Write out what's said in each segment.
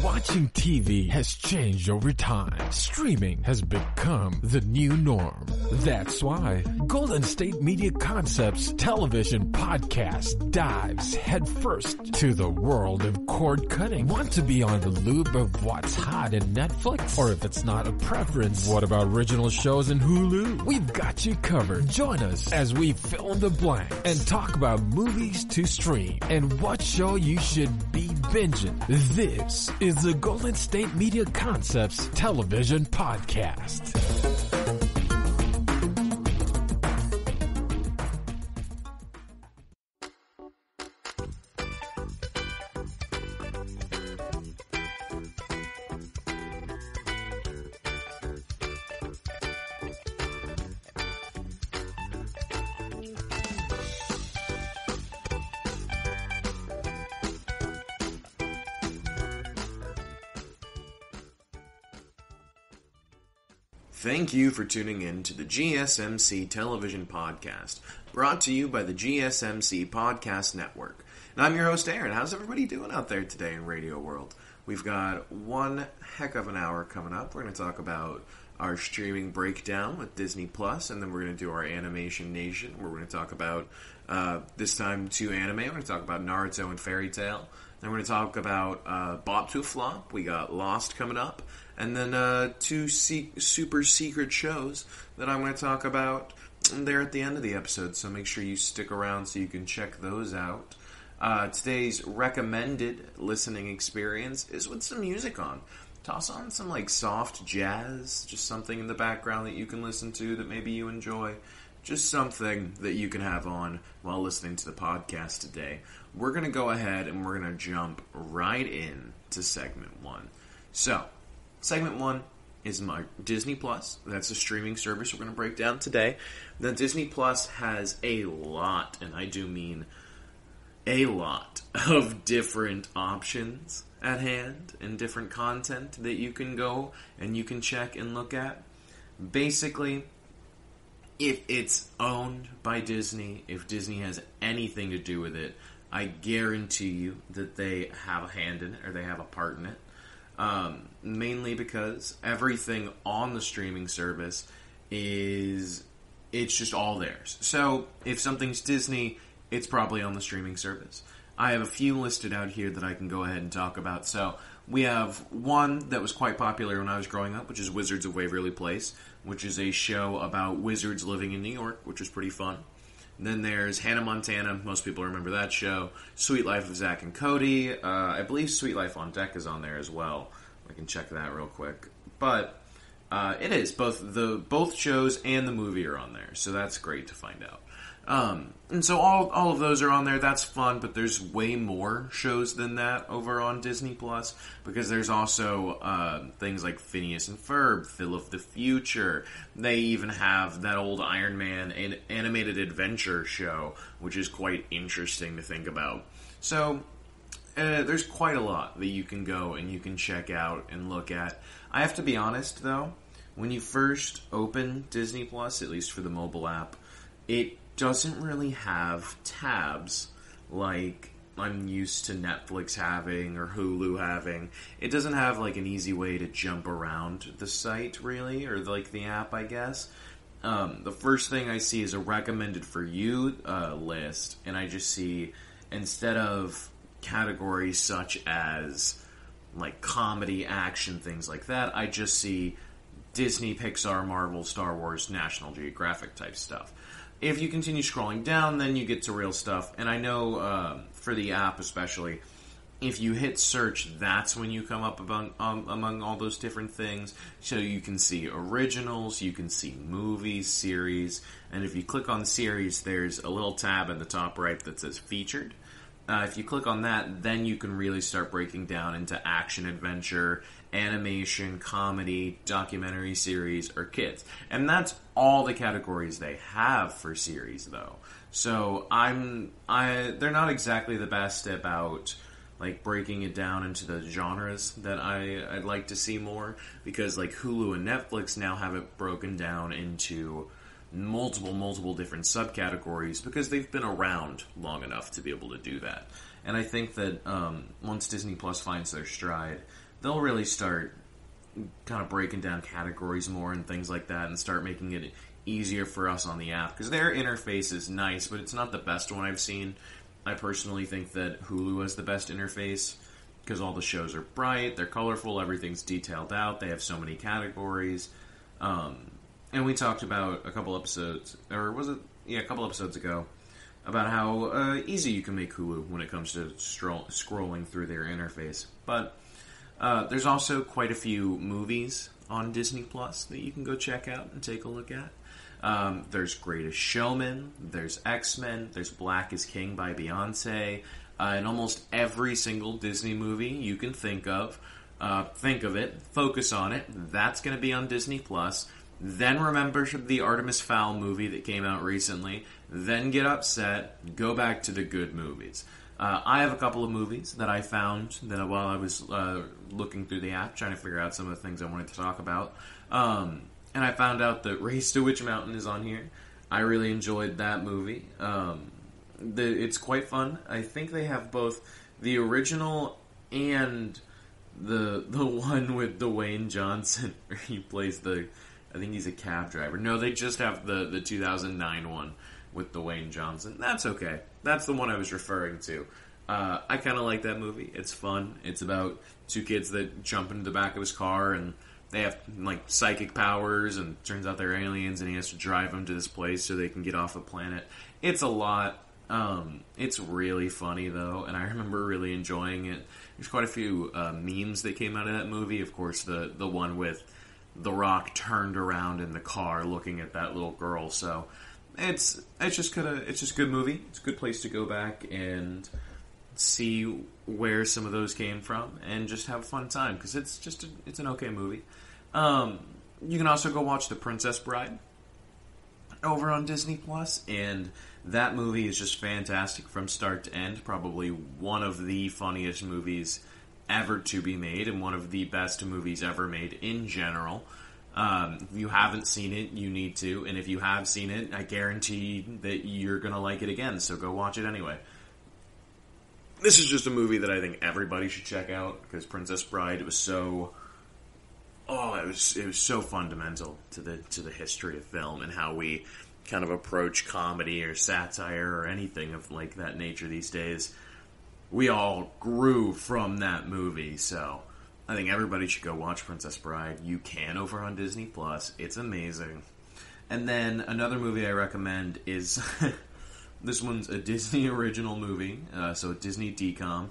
Watching TV has changed over time. Streaming has become the new norm. That's why Golden State Media Concepts television podcast dives headfirst to the world of cord cutting. Want to be on the loop of what's hot in Netflix? Or if it's not a preference, what about original shows in Hulu? We've got you covered. Join us as we fill in the blank and talk about movies to stream and what show you should be binging. This is the Golden State Media Concepts television podcast. Thank you for tuning in to the GSMC television podcast, brought to you by the GSMC Podcast Network. And I'm your host, Aaron. How's everybody doing out there today in Radio World? We've got one heck of an hour coming up. We're going to talk about our streaming breakdown with Disney Plus, and then we're going to do our Animation Nation, where we're going to talk about, this time, 2 anime. We're going to talk about Naruto and Fairy Tail. Then we're going to talk about Bop to a Flop. We got Lost coming up. And then 2 super secret shows that I'm going to talk about there at the end of the episode. So make sure you stick around so you can check those out. Today's recommended listening experience is with some music on. Toss on some like soft jazz, just something in the background that you can listen to that maybe you enjoy. Just something that you can have on while listening to the podcast today. We're going to go ahead and we're going to jump right in to segment 1. So, segment 1 is my Disney Plus. That's a streaming service we're going to break down today. The Disney Plus has a lot, and I do mean a lot, of different options at hand and different content that you can go and you can check and look at. Basically, if it's owned by Disney, if Disney has anything to do with it, I guarantee you that they have a hand in it or they have a part in it. Mainly because everything on the streaming service it's just all theirs. So if something's Disney, it's probably on the streaming service. I have a few listed out here that I can go ahead and talk about. So we have one that was quite popular when I was growing up, which is Wizards of Waverly Place, which is a show about wizards living in New York, which was pretty fun. And then there's Hannah Montana. Most people remember that show. Sweet Life of Zack and Cody. I believe Sweet Life on Deck is on there as well. I can check that real quick. But it is. Both shows and the movie are on there. So that's great to find out. And so all of those are on there. That's fun, but there's way more shows than that over on Disney Plus, because there's also things like Phineas and Ferb, Phil of the Future. They even have that old Iron Man animated adventure show, which is quite interesting to think about. So there's quite a lot that you can go and you can check out and look at. I have to be honest, though, when you first open Disney Plus, at least for the mobile app, it doesn't really have tabs like I'm used to Netflix having or Hulu having. It doesn't have like an easy way to jump around the site, really, or like the app, I guess. The first thing I see is a recommended for you list, and I just see, instead of categories such as like comedy, action, things like that, I just see Disney, Pixar, Marvel, Star Wars, National Geographic type stuff. If you continue scrolling down, then you get to real stuff. And I know for the app especially, if you hit search, that's when you come up among all those different things. So you can see originals, you can see movies, series. And if you click on series, there's a little tab in the top right that says featured. If you click on that, then you can really start breaking down into action, adventure, animation, comedy, documentary series, or kids. And that's all the categories they have for series, though. So they're not exactly the best about like breaking it down into the genres that I'd like to see more, because like Hulu and Netflix now have it broken down into multiple different subcategories because they've been around long enough to be able to do that. And I think that once Disney Plus finds their stride, they'll really start kind of breaking down categories more and things like that, and start making it easier for us on the app, because their interface is nice, but it's not the best one I've seen. I personally think that Hulu has the best interface, because all the shows are bright, they're colorful, everything's detailed out, they have so many categories. And we talked about a couple episodes ago, about how easy you can make Hulu when it comes to scrolling through their interface. But there's also quite a few movies on Disney Plus that you can go check out and take a look at. There's Greatest Showman, there's X-Men, there's Black is King by Beyonce, and almost every single Disney movie you can think of it, focus on it, that's going to be on Disney Plus. Then remember the Artemis Fowl movie that came out recently, then get upset, go back to the good movies. I have a couple of movies that I found that while I was looking through the app, trying to figure out some of the things I wanted to talk about. And I found out that Race to Witch Mountain is on here. I really enjoyed that movie. It's quite fun. I think they have both the original and the one with Dwayne Johnson, where he plays I think he's a cab driver. No, they just have the 2009 one with Dwayne Johnson. That's okay. That's the one I was referring to. I kind of like that movie. It's fun. It's about two kids that jump into the back of his car, and they have like psychic powers, and it turns out they're aliens, and he has to drive them to this place so they can get off the planet. It's a lot. It's really funny though, and I remember really enjoying it. There's quite a few memes that came out of that movie. Of course, the one with The Rock turned around in the car looking at that little girl. So it's just good movie. It's a good place to go back and see where some of those came from and just have a fun time, because it's an okay movie. You can also go watch The Princess Bride over on Disney Plus, and that movie is just fantastic from start to end. Probably one of the funniest movies ever to be made, and one of the best movies ever made in general. If you haven't seen it, you need to, and if you have seen it, I guarantee that you're going to like it again, so go watch it anyway. This is just a movie that I think everybody should check out, because Princess Bride, it was so fundamental to the history of film and how we kind of approach comedy or satire or anything of like that nature these days. We all grew from that movie, so I think everybody should go watch Princess Bride. You can over on Disney Plus. It's amazing. And then another movie I recommend is this one's a Disney original movie, so a Disney DCOM.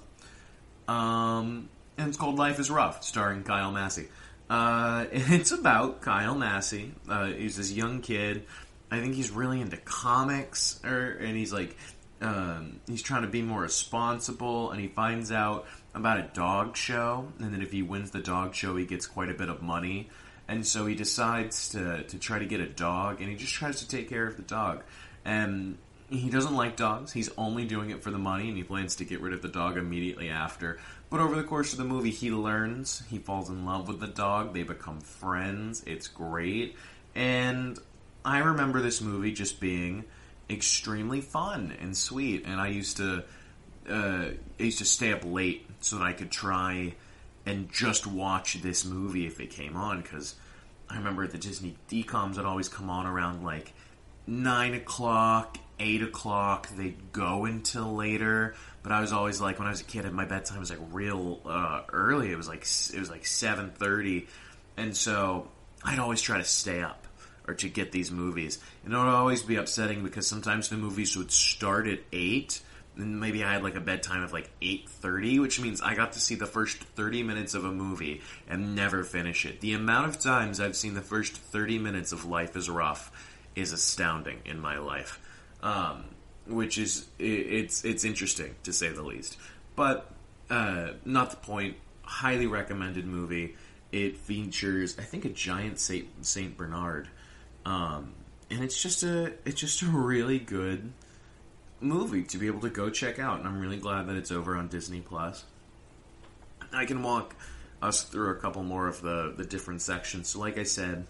And it's called Life is Rough, starring Kyle Massey. It's about Kyle Massey. He's this young kid. I think he's really into comics, and he's like, he's trying to be more responsible, and he finds out about a dog show, and then if he wins the dog show, he gets quite a bit of money, and so he decides to try to get a dog, and he just tries to take care of the dog, and he doesn't like dogs. He's only doing it for the money, and he plans to get rid of the dog immediately after. But over the course of the movie, he learns. He falls in love with the dog. They become friends. It's great. And I remember this movie just being extremely fun and sweet. And I used to stay up late so that I could try and just watch this movie if it came on. Because I remember at the Disney DCOMs, it always come on around like 9 o'clock, 8 o'clock. They'd go until later, but I was always like, when I was a kid, my bedtime was like real early. It was like 7:30, and so I'd always try to stay up or to get these movies, and it would always be upsetting because sometimes the movies would start at 8, and maybe I had like a bedtime of like 8:30, which means I got to see the first 30 minutes of a movie and never finish it. The amount of times I've seen the first 30 minutes of Life is Rough is astounding in my life, which is it's interesting to say the least. But not the point. Highly recommended movie. It features, I think, a giant Saint Bernard, and it's just a really good movie to be able to go check out. And I'm really glad that it's over on Disney Plus. I can walk us through a couple more of the different sections. So, like I said,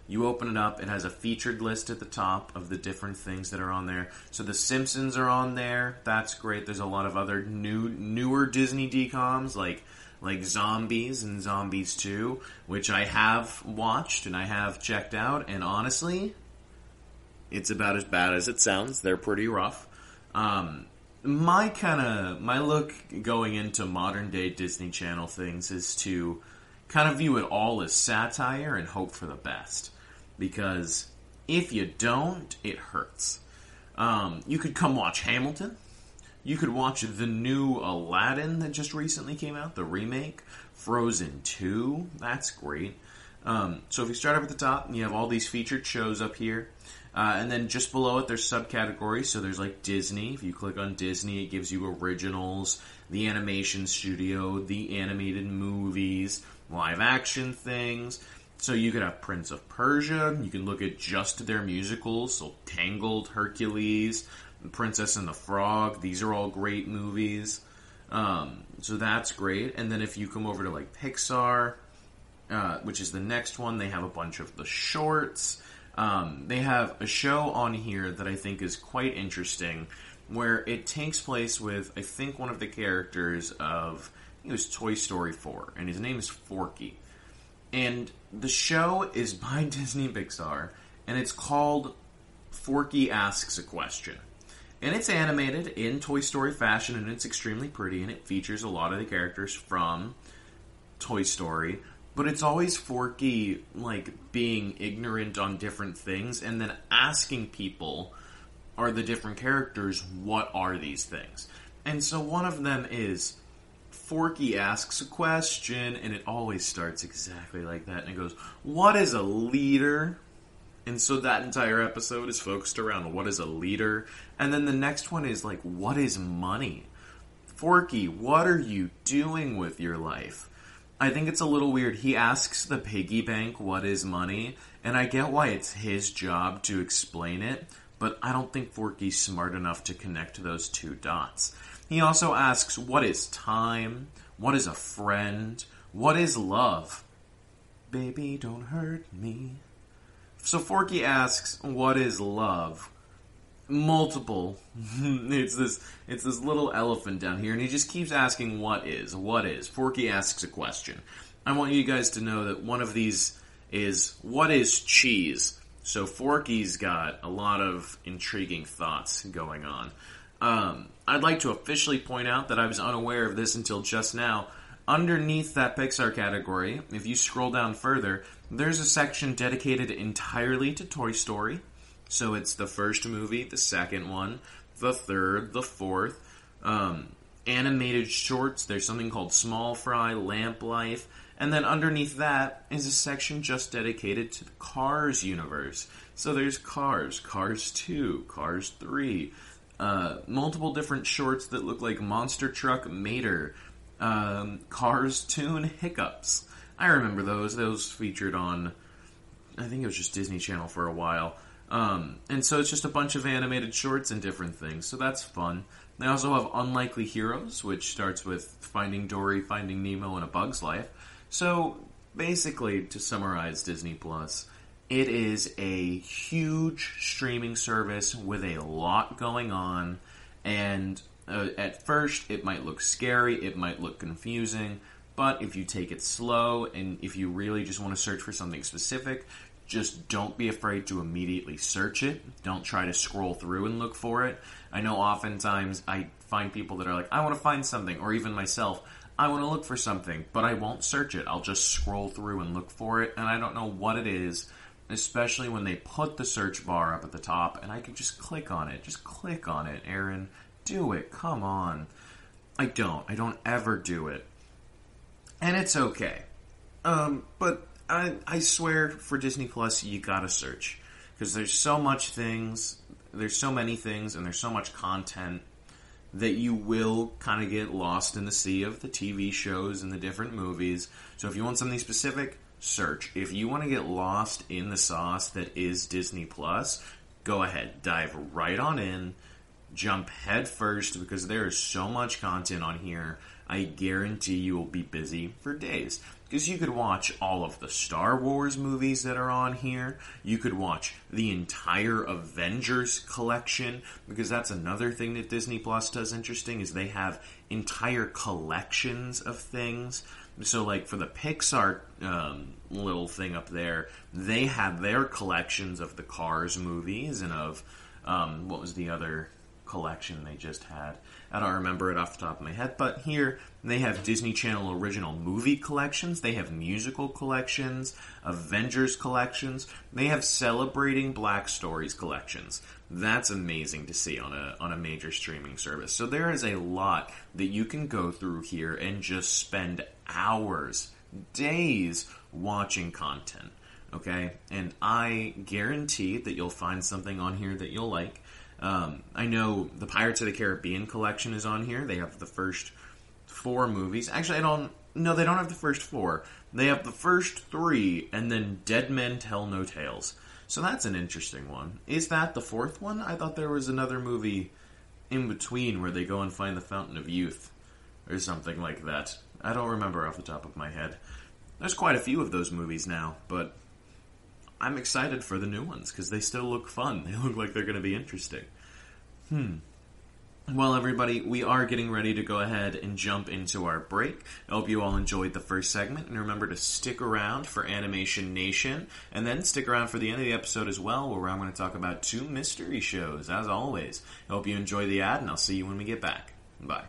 you open it up, it has a featured list at the top of the different things that are on there. So The Simpsons are on there. That's great. There's a lot of other newer Disney DCOMs, like like Zombies and Zombies 2, which I have watched and I have checked out, and honestly, it's about as bad as it sounds. They're pretty rough. My look going into modern day Disney Channel things is to kind of view it all as satire and hope for the best. Because if you don't, it hurts. You could come watch Hamilton. You could watch the new Aladdin that just recently came out, the remake. Frozen 2, that's great. So if you start up at the top, you have all these featured shows up here. And then just below it, there's subcategories. So there's like Disney. If you click on Disney, it gives you originals, the animation studio, the animated movies, live action things. So you could have Prince of Persia. You can look at just their musicals. So Tangled, Hercules, Princess and the Frog. These are all great movies. So that's great. And then if you come over to like Pixar, which is the next one, they have a bunch of the shorts. They have a show on here that I think is quite interesting, where it takes place with, I think, one of the characters of, I think it was Toy Story 4, and his name is Forky. And the show is by Disney Pixar, and it's called Forky Asks a Question. And it's animated in Toy Story fashion, and it's extremely pretty, and it features a lot of the characters from Toy Story. But it's always Forky, like, being ignorant on different things, and then asking people, are the different characters, what are these things? And so one of them is, Forky asks a question, and it always starts exactly like that, and it goes, what is a leader? And so that entire episode is focused around what is a leader, and then the next one is like, what is money? Forky, what are you doing with your life? I think it's a little weird. He asks the piggy bank what is money, and I get why it's his job to explain it, but I don't think Forky's smart enough to connect those two dots. He also asks, what is time? What is a friend? What is love? Baby, don't hurt me. So Forky asks, what is love? Multiple. It's this little elephant down here, and he just keeps asking what is. Forky asks a question. I want you guys to know that one of these is, what is cheese? So Forky's got a lot of intriguing thoughts going on. I'd like to officially point out that I was unaware of this until just now. Underneath that Pixar category, if you scroll down further, there's a section dedicated entirely to Toy Story. So it's the first movie, the second one, the third, the fourth. Animated shorts, there's something called Small Fry, Lamp Life. And then underneath that is a section just dedicated to the Cars universe. So there's Cars, Cars 2, Cars 3. Multiple different shorts that look like Monster Truck Mater. Cars Tune Hiccups. I remember those. Those featured on, I think it was just Disney Channel for a while. And so it's just a bunch of animated shorts and different things, so that's fun. They also have Unlikely Heroes, which starts with Finding Dory, Finding Nemo, and A Bug's Life. So, basically, to summarize Disney Plus, it is a huge streaming service with a lot going on, and at first it might look scary, it might look confusing, but if you take it slow, and if you really just want to search for something specific, just don't be afraid to immediately search it. Don't try to scroll through and look for it. I know oftentimes I find people that are like, I want to find something, or even myself, I want to look for something, but I won't search it. I'll just scroll through and look for it, and I don't know what it is, especially when they put the search bar up at the top, and I can just click on it. Just click on it, Aaron. Do it. Come on. I don't ever do it. And it's okay. But I swear, for Disney Plus, you gotta search. Because there's so much things, there's so many things, and there's so much content that you will kind of get lost in the sea of the TV shows and the different movies. So if you want something specific, search. If you want to get lost in the sauce that is Disney Plus, go ahead, dive right on in, jump head first, because there is so much content on here. I guarantee you will be busy for days. Because you could watch all of the Star Wars movies that are on here. You could watch the entire Avengers collection. Because that's another thing that Disney Plus does interesting, is they have entire collections of things. So, like, for the Pixar little thing up there, they have their collections of the Cars movies and of, what was the other collection they just had? I don't remember it off the top of my head, but here they have Disney Channel original movie collections, they have musical collections, Avengers collections, they have Celebrating Black Stories collections. That's amazing to see on a major streaming service. So there is a lot that you can go through here and just spend hours, days watching content, okay? And I guarantee that you'll find something on here that you'll like. I know the Pirates of the Caribbean collection is on here. They have the first 4 movies. Actually, they don't have the first 4. They have the first 3, and then Dead Men Tell No Tales. So that's an interesting one. Is that the 4th one? I thought there was another movie in between where they go and find the Fountain of Youth, or something like that. I don't remember off the top of my head. There's quite a few of those movies now, but I'm excited for the new ones, because they still look fun. They look like they're going to be interesting. Well, everybody, we are getting ready to go ahead and jump into our break. I hope you all enjoyed the first segment, and remember to stick around for Animation Nation, and then stick around for the end of the episode as well, where I'm going to talk about 2 mystery shows, as always. I hope you enjoy the ad, and I'll see you when we get back. Bye.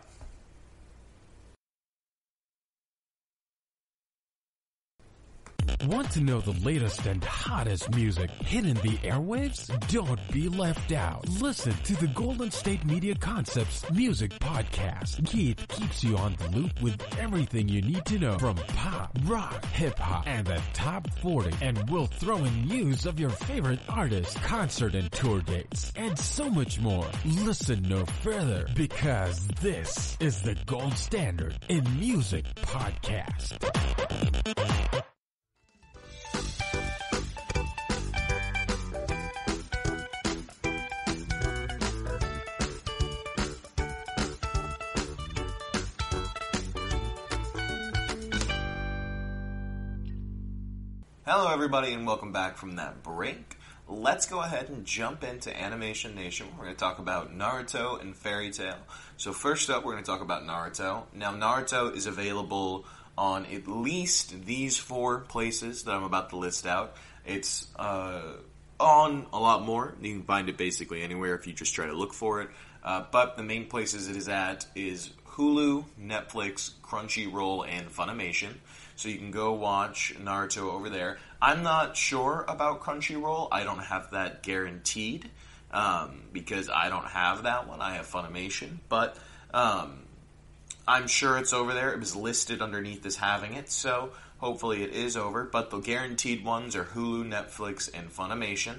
Want to know the latest and hottest music hitting the airwaves? Don't be left out. Listen to the Golden State Media Concepts Music Podcast. Keith keeps you on the loop with everything you need to know from pop, rock, hip-hop, and the top 40. And we'll throw in news of your favorite artists, concert and tour dates, and so much more. Listen no further, because this is the gold standard in music podcast. Hello everybody and welcome back from that break. Let's go ahead and jump into Animation Nation. We're going to talk about Naruto and Fairy Tail. So first up, we're going to talk about Naruto. Now Naruto is available on at least these 4 places that I'm about to list out. It's on a lot more. You can find it basically anywhere if you just try to look for it. But the main places it is at is Hulu, Netflix, Crunchyroll, and Funimation. So you can go watch Naruto over there. I'm not sure about Crunchyroll. I don't have that guaranteed because I don't have that one. I have Funimation. But I'm sure it's over there. It was listed underneath as having it, so hopefully it is over. But the guaranteed ones are Hulu, Netflix, and Funimation.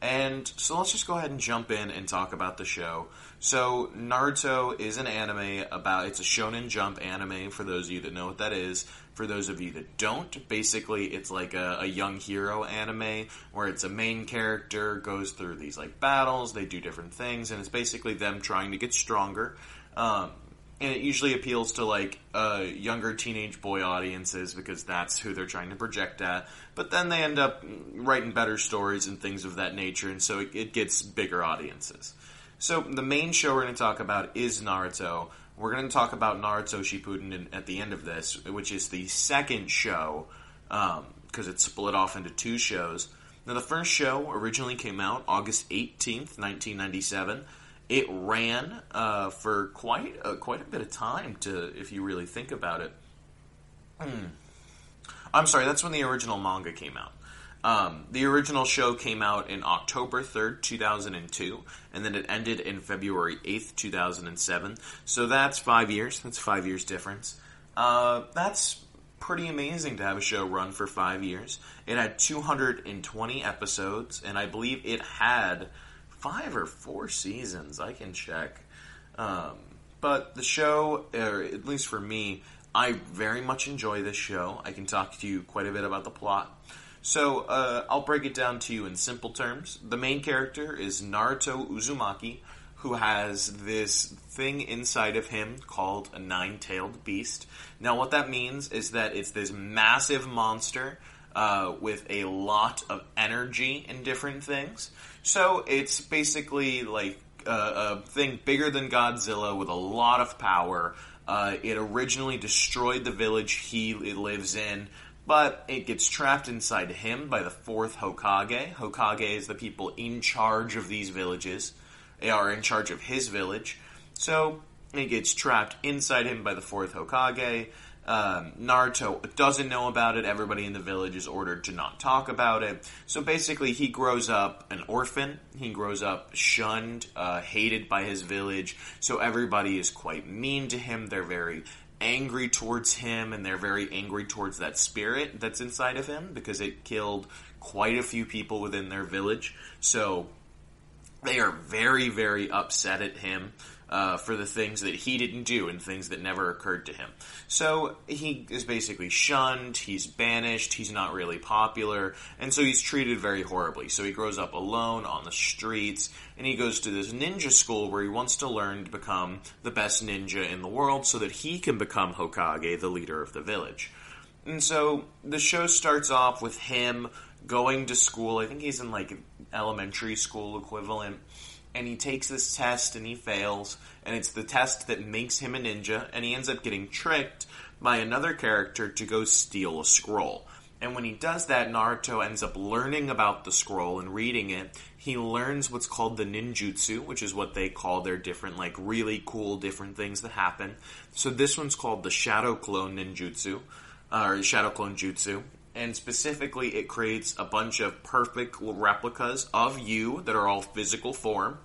And so let's just go ahead and jump in and talk about the show. So Naruto is an anime it's a Shonen Jump anime, for those of you that know what that is. For those of you that don't, basically it's like a young hero anime where it's a main character, goes through these like battles, they do different things, and it's basically them trying to get stronger. And it usually appeals to like younger teenage boy audiences because that's who they're trying to project at. But then they end up writing better stories and things of that nature, and so it gets bigger audiences. So the main show we're going to talk about is Naruto. We're going to talk about Naruto Shippuden at the end of this, which is the second show, because it's split off into 2 shows. Now the first show originally came out August 18th, 1997. It ran for quite a bit of time, if you really think about it. I'm sorry, that's when the original manga came out. The original show came out in October 3rd, 2002, and then it ended in February 8th, 2007. So that's 5 years. That's 5 years difference. That's pretty amazing to have a show run for 5 years. It had 220 episodes, and I believe it had 5 or 4 seasons. I can check. But the show, or at least for me, I very much enjoy this show. I can talk to you quite a bit about the plot. So, I'll break it down to you in simple terms. The main character is Naruto Uzumaki, who has this thing inside of him called a nine-tailed beast. Now, what that means is that it's this massive monster with a lot of energy and different things. So it's basically like a thing bigger than Godzilla with a lot of power. It originally destroyed the village he lives in, but it gets trapped inside him by the fourth Hokage. Hokage is the people in charge of these villages. They are in charge of his village. So it gets trapped inside him by the fourth Hokage. Naruto doesn't know about it. Everybody in the village is ordered to not talk about it. So basically, he grows up an orphan. He grows up shunned, hated by his village. So everybody is quite mean to him. They're very angry towards him, and they're very angry towards that spirit that's inside of him because it killed quite a few people within their village. So they are very, very upset at him for the things that he didn't do and things that never occurred to him. So he is basically shunned, he's banished, he's not really popular, and so he's treated very horribly. So he grows up alone on the streets, and he goes to this ninja school where he wants to learn to become the best ninja in the world so that he can become Hokage, the leader of the village. And so the show starts off with him going to school. I think he's in like elementary school equivalent. And he takes this test and he fails, and it's the test that makes him a ninja, and he ends up getting tricked by another character to go steal a scroll. And when he does that, Naruto ends up learning about the scroll and reading it. He learns what's called the ninjutsu, which is what they call their different, like, really cool different things that happen. So this one's called the Shadow Clone Ninjutsu, or Shadow Clone Jutsu. And specifically, it creates a bunch of perfect replicas of you that are all physical form.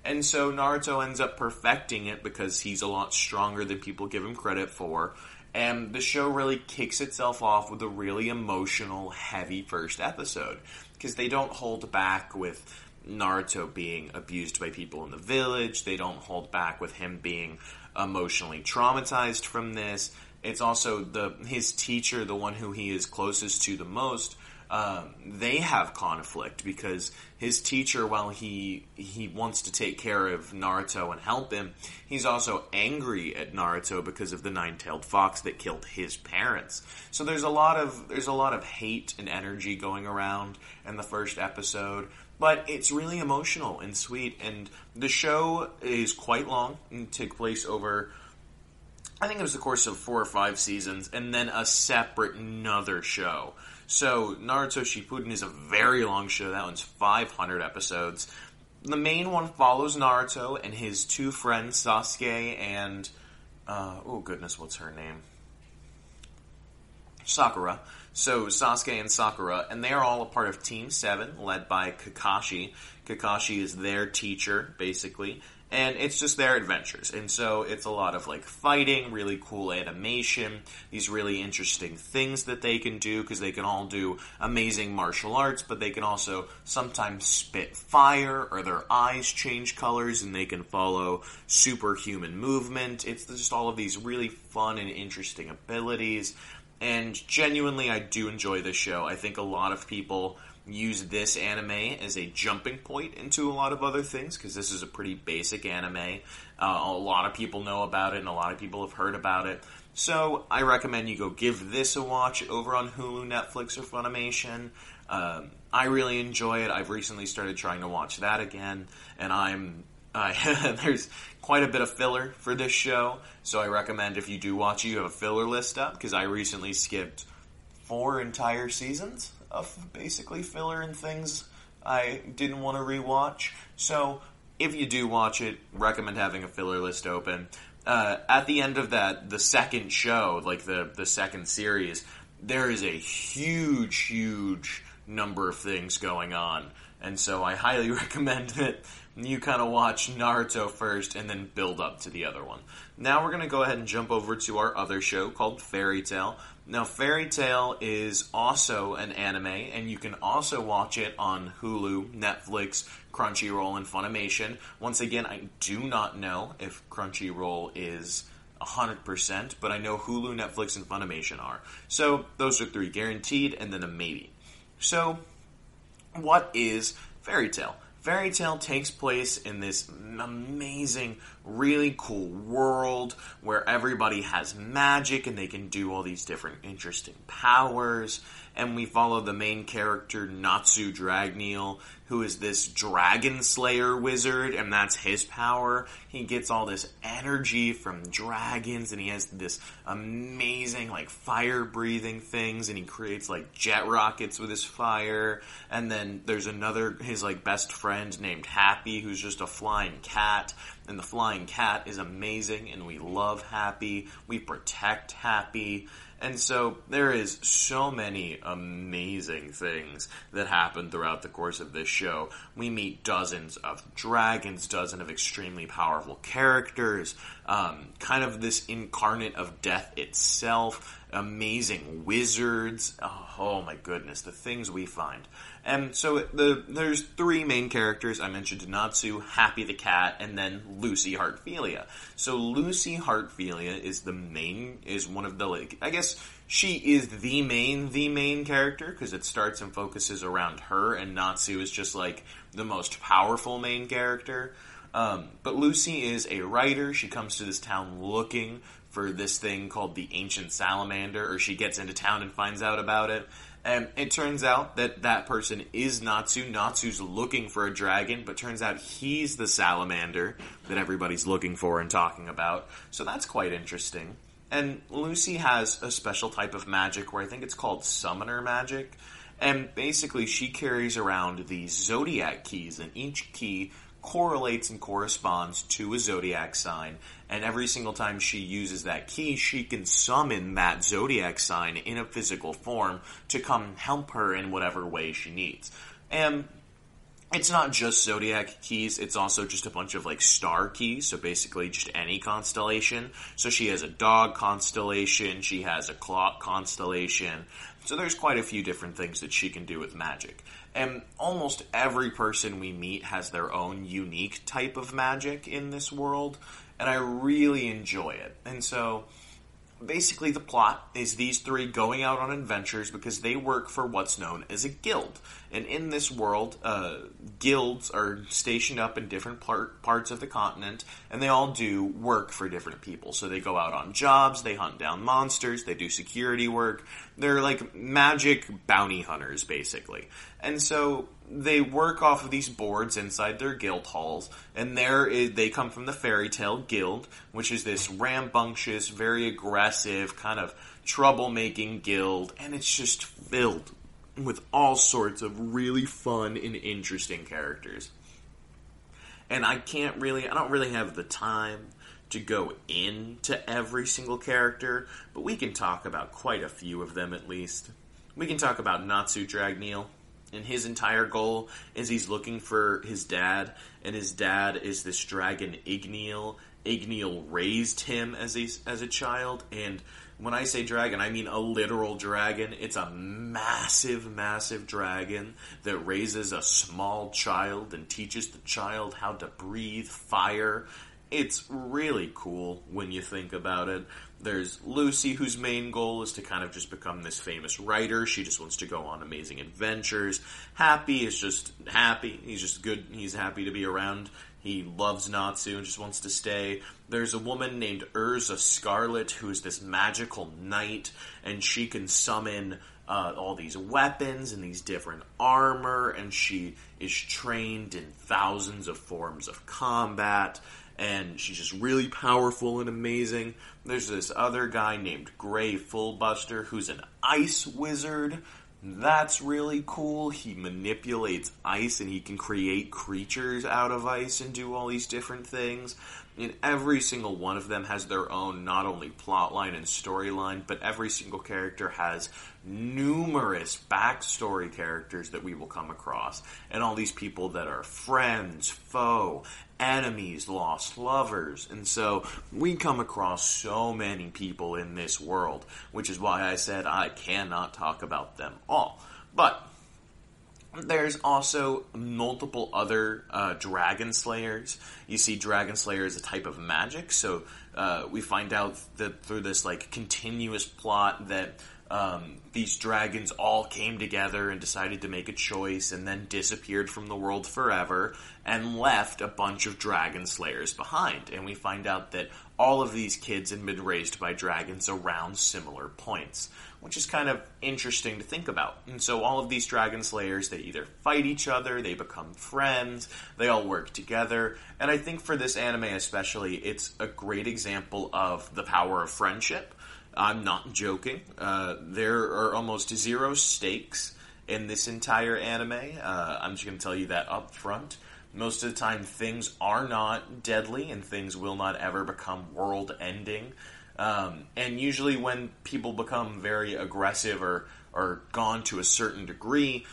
And so Naruto ends up perfecting it because he's a lot stronger than people give him credit for. And the show really kicks itself off with a really emotional, heavy first episode. Because they don't hold back with Naruto being abused by people in the village. They don't hold back with him being emotionally traumatized from this. It's also his teacher, the one who he is closest to the most. They have conflict because his teacher, while he wants to take care of Naruto and help him, he's also angry at Naruto because of the nine-tailed fox that killed his parents. So there's a lot of hate and energy going around in the first episode. But it's really emotional and sweet, and the show is quite long and took place over, I think it was the course of 4 or 5 seasons, and then a separate another show. So Naruto Shippuden is a very long show. That one's 500 episodes. The main one follows Naruto and his 2 friends, Sasuke and, oh goodness, what's her name? Sakura. So Sasuke and Sakura, and they are all a part of Team 7, led by Kakashi. Kakashi is their teacher, basically. And it's just their adventures. And so it's a lot of like fighting, really cool animation, these really interesting things that they can do, because they can all do amazing martial arts, but they can also sometimes spit fire, or their eyes change colors, and they can follow superhuman movement. It's just all of these really fun and interesting abilities. And genuinely, I do enjoy this show. I think a lot of people use this anime as a jumping point into a lot of other things, because this is a pretty basic anime. A lot of people know about it, and a lot of people have heard about it. So I recommend you go give this a watch over on Hulu, Netflix, or Funimation. I really enjoy it. I've recently started trying to watch that again, and there's quite a bit of filler for this show, so I recommend if you do watch it, you have a filler list up, because I recently skipped 4 entire seasons of basically filler and things I didn't want to rewatch. So if you do watch it, recommend having a filler list open. At the end of the second show, like the second series, there is a huge number of things going on. And so I highly recommend that you kind of watch Naruto first and then build up to the other one. Now we're going to go ahead and jump over to our other show called Fairy Tail. Now, Fairy Tail is also an anime, and you can also watch it on Hulu, Netflix, Crunchyroll, and Funimation. Once again, I do not know if Crunchyroll is 100%, but I know Hulu, Netflix, and Funimation are. So, those are 3 guaranteed, and then a maybe. So, what is Fairy Tail? Fairy Tail takes place in this amazing, really cool world where everybody has magic and they can do all these different interesting powers. And we follow the main character, Natsu Dragneel, who is this dragon slayer wizard, and that's his power. He gets all this energy from dragons, and he has this amazing, like, fire-breathing things, and he creates, like, jet rockets with his fire. And then there's his, like, best friend named Happy, who's just a flying cat. And the flying cat is amazing, and we love Happy. We protect Happy. And so there is so many amazing things that happen throughout the course of this show. We meet dozens of dragons, dozens of extremely powerful characters, kind of this incarnate of death itself, amazing wizards. Oh my goodness, the things we find. And so there's three main characters. I mentioned Natsu, Happy the cat, and then Lucy Heartfilia. So Lucy Heartfilia is one of the, like, I guess she is the main character, because it starts and focuses around her, and Natsu is just, like, the most powerful main character. But Lucy is a writer. She comes to this town looking for this thing called the Ancient Salamander, or she gets into town and finds out about it. And it turns out that person is Natsu. Natsu's looking for a dragon, but turns out he's the salamander that everybody's looking for and talking about. So that's quite interesting. And Lucy has a special type of magic where I think it's called summoner magic. And basically she carries around these zodiac keys, and each key correlates and corresponds to a zodiac sign, and every single time she uses that key, she can summon that zodiac sign in a physical form to come help her in whatever way she needs. And it's not just zodiac keys, it's also just a bunch of, like, star keys, so basically just any constellation. So she has a dog constellation, she has a clock constellation, so there's quite a few different things that she can do with magic. And almost every person we meet has their own unique type of magic in this world, and I really enjoy it. And so basically the plot is these three going out on adventures because they work for what's known as a guild. And in this world, guilds are stationed up in different parts of the continent, and they all do work for different people. So they go out on jobs, they hunt down monsters, they do security work. They're like magic bounty hunters, basically. And so they work off of these boards inside their guild halls, and they come from the Fairy Tail Guild, which is this rambunctious, very aggressive, kind of troublemaking guild, and it's just filled with all sorts of really fun and interesting characters. And I don't really have the time to go into every single character, but we can talk about quite a few of them at least. We can talk about Natsu Dragneel, and his entire goal is he's looking for his dad, and his dad is this dragon Igneel. Igneel raised him as a child, and when I say dragon, I mean a literal dragon. It's a massive, massive dragon that raises a small child and teaches the child how to breathe fire. It's really cool when you think about it. There's Lucy, whose main goal is to kind of just become this famous writer. She just wants to go on amazing adventures. Happy is just happy. He's just good. He's happy to be around. He loves Natsu and just wants to stay. There's a woman named Urza Scarlet, who is this magical knight, and she can summon all these weapons and these different armor, and she is trained in thousands of forms of combat, and she's just really powerful and amazing. There's this other guy named Grey Fullbuster, who's an ice wizard. That's really cool. He manipulates ice, and he can create creatures out of ice and do all these different things. And every single one of them has their own not only plotline and storyline, but every single character has numerous backstory characters that we will come across. And all these people that are friends, foe, enemies, lost lovers. And so we come across so many people in this world, which is why I said I cannot talk about them all. But there's also multiple other dragon slayers. You see, dragon slayer is a type of magic, so we find out that through this like continuous plot that these dragons all came together and decided to make a choice and then disappeared from the world forever and left a bunch of dragon slayers behind. And we find out that all of these kids had been raised by dragons around similar points, which is kind of interesting to think about. And so all of these dragon slayers, they either fight each other, they become friends, they all work together. And I think for this anime especially, it's a great example of the power of friendship. I'm not joking. There are almost zero stakes in this entire anime. I'm just going to tell you that up front. Most of the time, things are not deadly, and things will not ever become world-ending. And usually when people become very aggressive or gone to a certain degree,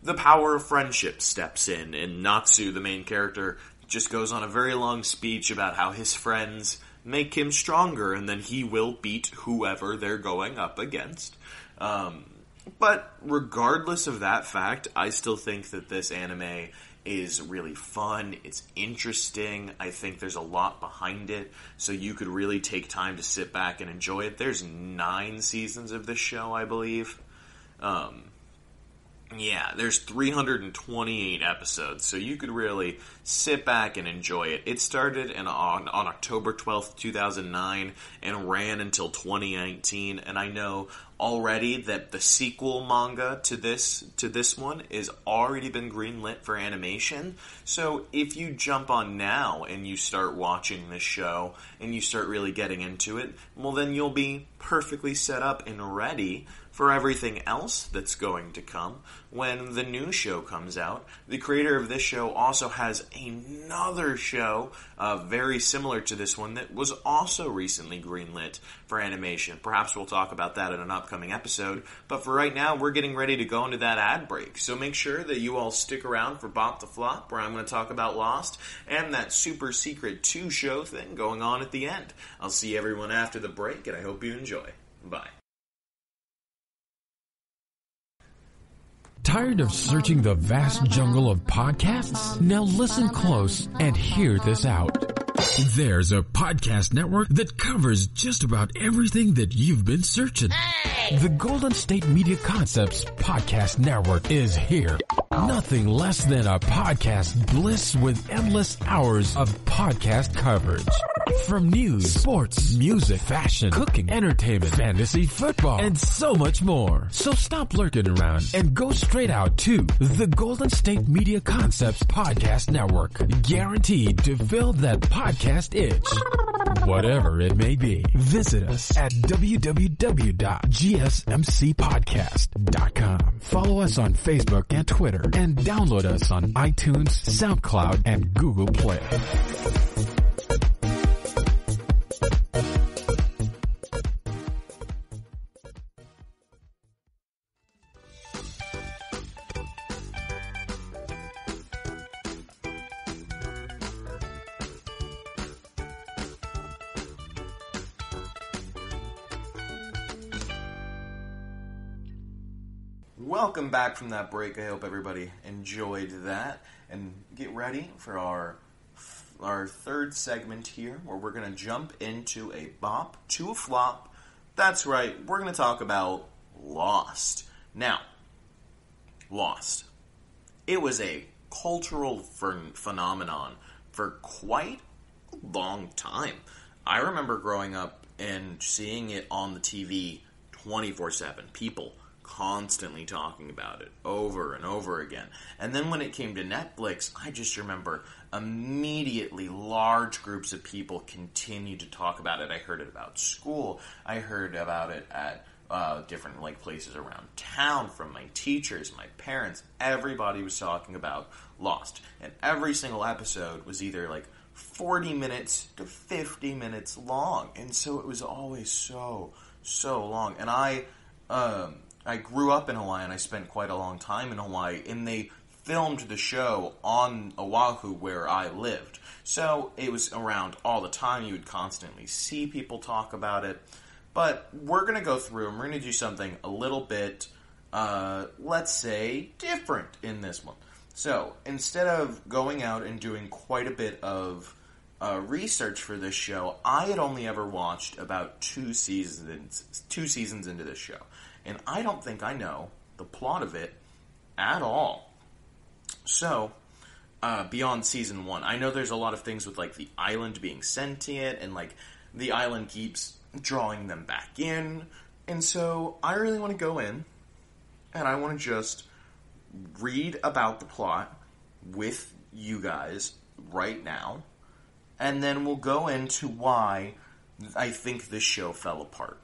the power of friendship steps in, and Natsu, the main character, just goes on a very long speech about how his friends make him stronger, and then he will beat whoever they're going up against. But regardless of that fact, I still think that this anime is really fun. It's interesting. I think there's a lot behind it, so you could really take time to sit back and enjoy it. There's 9 seasons of this show, I believe. There's 328 episodes, so you could really sit back and enjoy it. It started on October 12th, 2009, and ran until 2019, and I know already that the sequel manga to this one is already been greenlit for animation. So if you jump on now and you start watching this show and you start really getting into it, well, then you'll be perfectly set up and ready for everything else that's going to come when the new show comes out. The creator of this show also has another show very similar to this one that was also recently greenlit for animation. Perhaps we'll talk about that in an upcoming episode, but for right now, we're getting ready to go into that ad break. So make sure that you all stick around for Bop the Flop, where I'm going to talk about Lost and that super secret 2 show thing going on at the end. I'll see everyone after the break, and I hope you enjoy. Bye. Tired of searching the vast jungle of podcasts? Now listen close and hear this out. There's a podcast network that covers just about everything that you've been searching. Hey! The Golden State Media Concepts Podcast Network is here. Nothing less than a podcast bliss with endless hours of podcast coverage. From news, sports, music, fashion, cooking, entertainment, fantasy, football, and so much more. So stop lurking around and go straight out to the Golden State Media Concepts Podcast Network. Guaranteed to fill that podcast itch. Whatever it may be. Visit us at www.gsmcpodcast.com. Follow us on Facebook and Twitter, and download us on iTunes, SoundCloud, and Google Play. Welcome back from that break. I hope everybody enjoyed that. And get ready for our third segment here, where we're going to jump into a bop to a flop. That's right, we're going to talk about Lost. Now, Lost. It was a cultural phenomenon for quite a long time. I remember growing up and seeing it on the TV 24/7. People constantly talking about it over and over again. And then when it came to Netflix, I just remember immediately large groups of people continued to talk about it. I heard it about school. I heard about it at different places around town from my teachers, my parents. Everybody was talking about Lost. And every single episode was either 40 minutes to 50 minutes long. And so it was always so long. And I grew up in Hawaii, and I spent quite a long time in Hawaii, and they filmed the show on Oahu where I lived. So it was around all the time. You would constantly see people talk about it. But we're going to go through, and we're going to do something a little bit, let's say, different in this one. So instead of going out and doing quite a bit of research for this show, I had only ever watched about 2 seasons into this show. and I don't think I know the plot of it at all. So, beyond season 1, I know there's a lot of things with, like, the island being sentient, and, like, the island keeps drawing them back in, and so I really want to go in, and I want to just read about the plot with you guys right now, and then we'll go into why I think this show fell apart.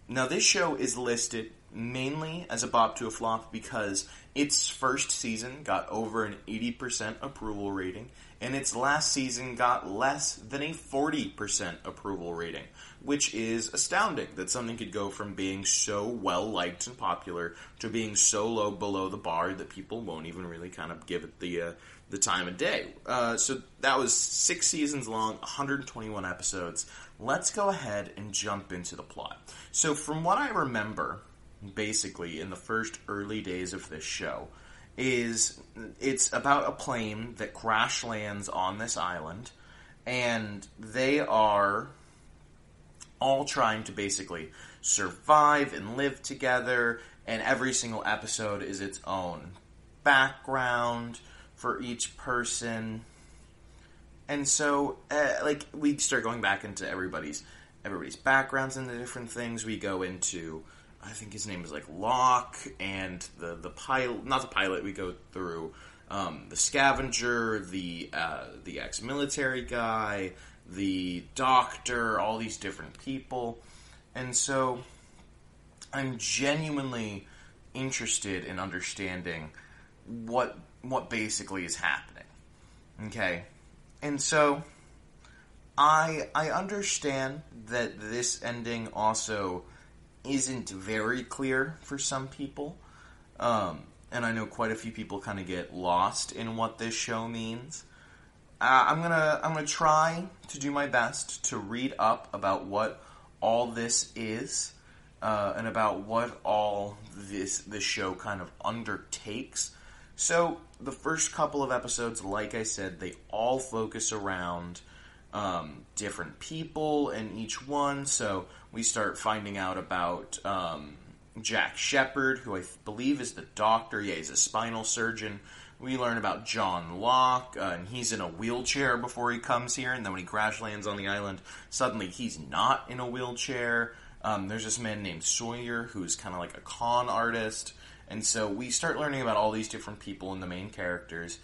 Now, this show is listed mainly as a bop to a flop because its first season got over an 80% approval rating, and its last season got less than a 40% approval rating, which is astounding that something could go from being so well-liked and popular to being so low below the bar that people won't even really kind of give it the time of day. So that was 6 seasons long, 121 episodes. Let's go ahead and jump into the plot. So from what I remember, basically, in the first early days of this show, is it's about a plane that crash lands on this island, and they are all trying to basically survive and live together, and every single episode is its own background for each person. And so, we start going back into everybody's backgrounds and the different things. We go into, I think his name is, like, Locke, and the pilot, not the pilot, we go through the scavenger, the ex-military guy, the doctor, all these different people. And so, I'm genuinely interested in understanding what basically is happening. Okay? And so, I understand that this ending also isn't very clear for some people, and I know quite a few people kind of get lost in what this show means. I'm gonna try to do my best to read up about what all this is, and about what all this show kind of undertakes. So, the first couple of episodes, like I said, they all focus around different people in each one. So, we start finding out about Jack Shepherd, who I believe is the doctor. Yeah, he's a spinal surgeon. We learn about John Locke, and he's in a wheelchair before he comes here, and then when he crash lands on the island, suddenly he's not in a wheelchair. There's this man named Sawyer, who's kind of like a con artist. And so we start learning about all these different people and the main characters.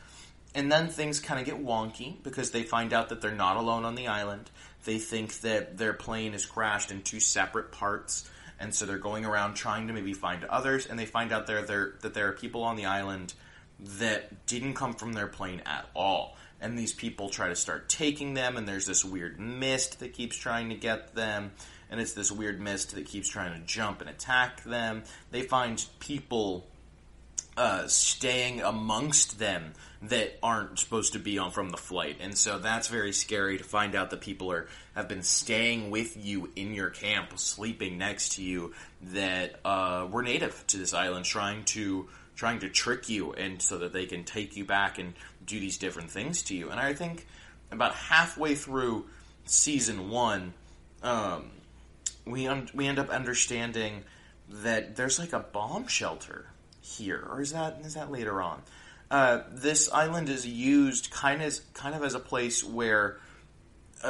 And then things kind of get wonky because they find out that they're not alone on the island. They think that their plane is crashed in 2 separate parts. And so they're going around trying to maybe find others. And they find out that there are people on the island that didn't come from their plane at all. And these people try to start taking them. And there's this weird mist that keeps trying to get them. And it's this weird mist that keeps trying to jump and attack them. They find people staying amongst them that aren't supposed to be on from the flight. And so that's very scary to find out that people have been staying with you in your camp, sleeping next to you, that were native to this island, trying to trick you, and so that they can take you back and do these different things to you. And I think about halfway through season 1, we end up understanding that there's like a bomb shelter here, or is that later on? This island is used kind of as a place where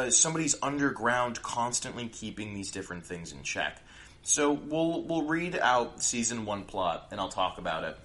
somebody's underground, constantly keeping these different things in check. So we'll read out season 1 plot, and I'll talk about it.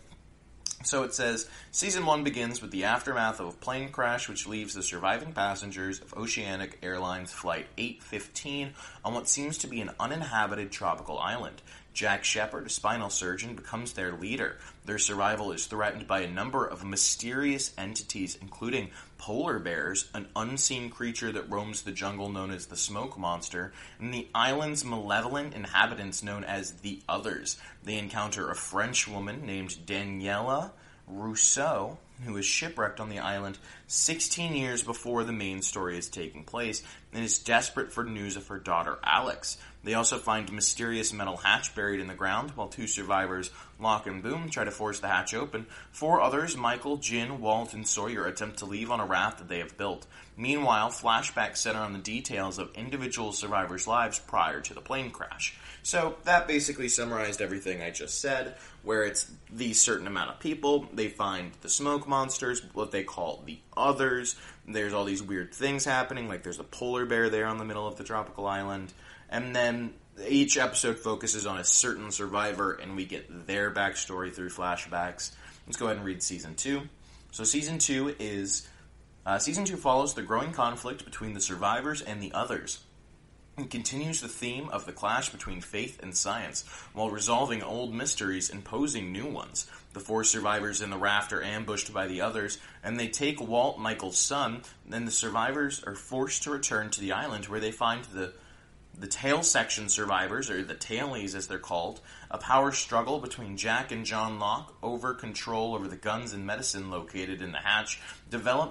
So it says, Season 1 begins with the aftermath of a plane crash which leaves the surviving passengers of Oceanic Airlines Flight 815 on what seems to be an uninhabited tropical island. Jack Shepherd, a spinal surgeon, becomes their leader. Their survival is threatened by a number of mysterious entities, including polar bears, an unseen creature that roams the jungle known as the Smoke Monster, and the island's malevolent inhabitants known as the Others. They encounter a French woman named Daniela Rousseau, who is shipwrecked on the island 16 years before the main story is taking place, and is desperate for news of her daughter Alex. They also find a mysterious metal hatch buried in the ground, while 2 survivors, Locke and Boom, try to force the hatch open. 4 others, Michael, Jin, Walt, and Sawyer, attempt to leave on a raft that they have built. Meanwhile, flashbacks center on the details of individual survivors' lives prior to the plane crash. So that basically summarized everything I just said, where it's the certain amount of people, they find the smoke monsters, what they call the others, there's all these weird things happening, like there's a polar bear there on the middle of the tropical island, and then each episode focuses on a certain survivor, and we get their backstory through flashbacks. Let's go ahead and read Season 2. So Season 2 follows the growing conflict between the survivors and the others. It continues the theme of the clash between faith and science, while resolving old mysteries and posing new ones. The 4 survivors in the raft are ambushed by the others, and they take Walt, Michael's son. Then the survivors are forced to return to the island, where they find the tail section survivors, or the tailies as they're called, a power struggle between Jack and John Locke over control over the guns and medicine located in the hatch,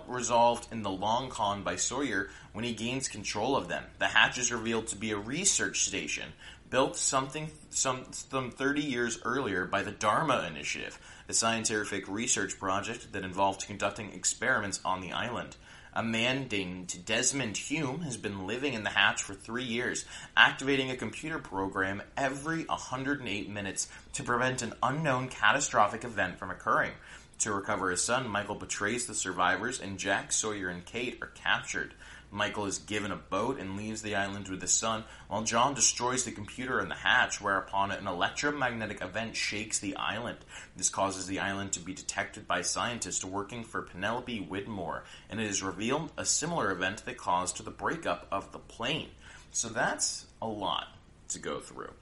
resolved in the long con by Sawyer when he gains control of them. The hatch is revealed to be a research station, built some 30 years earlier by the Dharma Initiative, a scientific research project that involved conducting experiments on the island. A man named Desmond Hume has been living in the hatch for 3 years, activating a computer program every 108 minutes to prevent an unknown catastrophic event from occurring. To recover his son, Michael betrays the survivors, and Jack, Sawyer, and Kate are captured. Michael is given a boat and leaves the island with his son, while John destroys the computer in the hatch, whereupon an electromagnetic event shakes the island. This causes the island to be detected by scientists working for Penelope Widmore, and it is revealed a similar event that caused the breakup of the plane. So that's a lot to go through.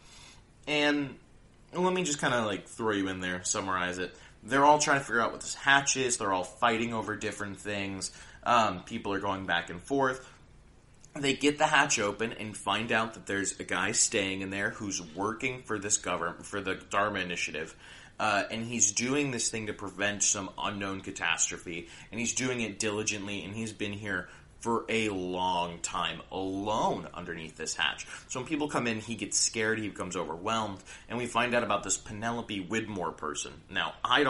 And let me just kind of throw you in there, summarize it. They're all trying to figure out what this hatch is. They're all fighting over different things. People are going back and forth. They get the hatch open and find out that there's a guy staying in there who's working for this government, for the Dharma Initiative, and he's doing this thing to prevent some unknown catastrophe, and he's doing it diligently, and he's been here for a long time alone underneath this hatch. So when people come in, he gets scared, he becomes overwhelmed, and we find out about this Penelope Widmore person. Now, I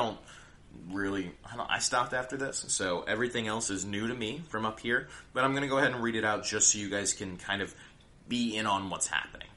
stopped after this, so everything else is new to me from up here, but I'm going to go ahead and read it out just so you guys can kind of be in on what's happening.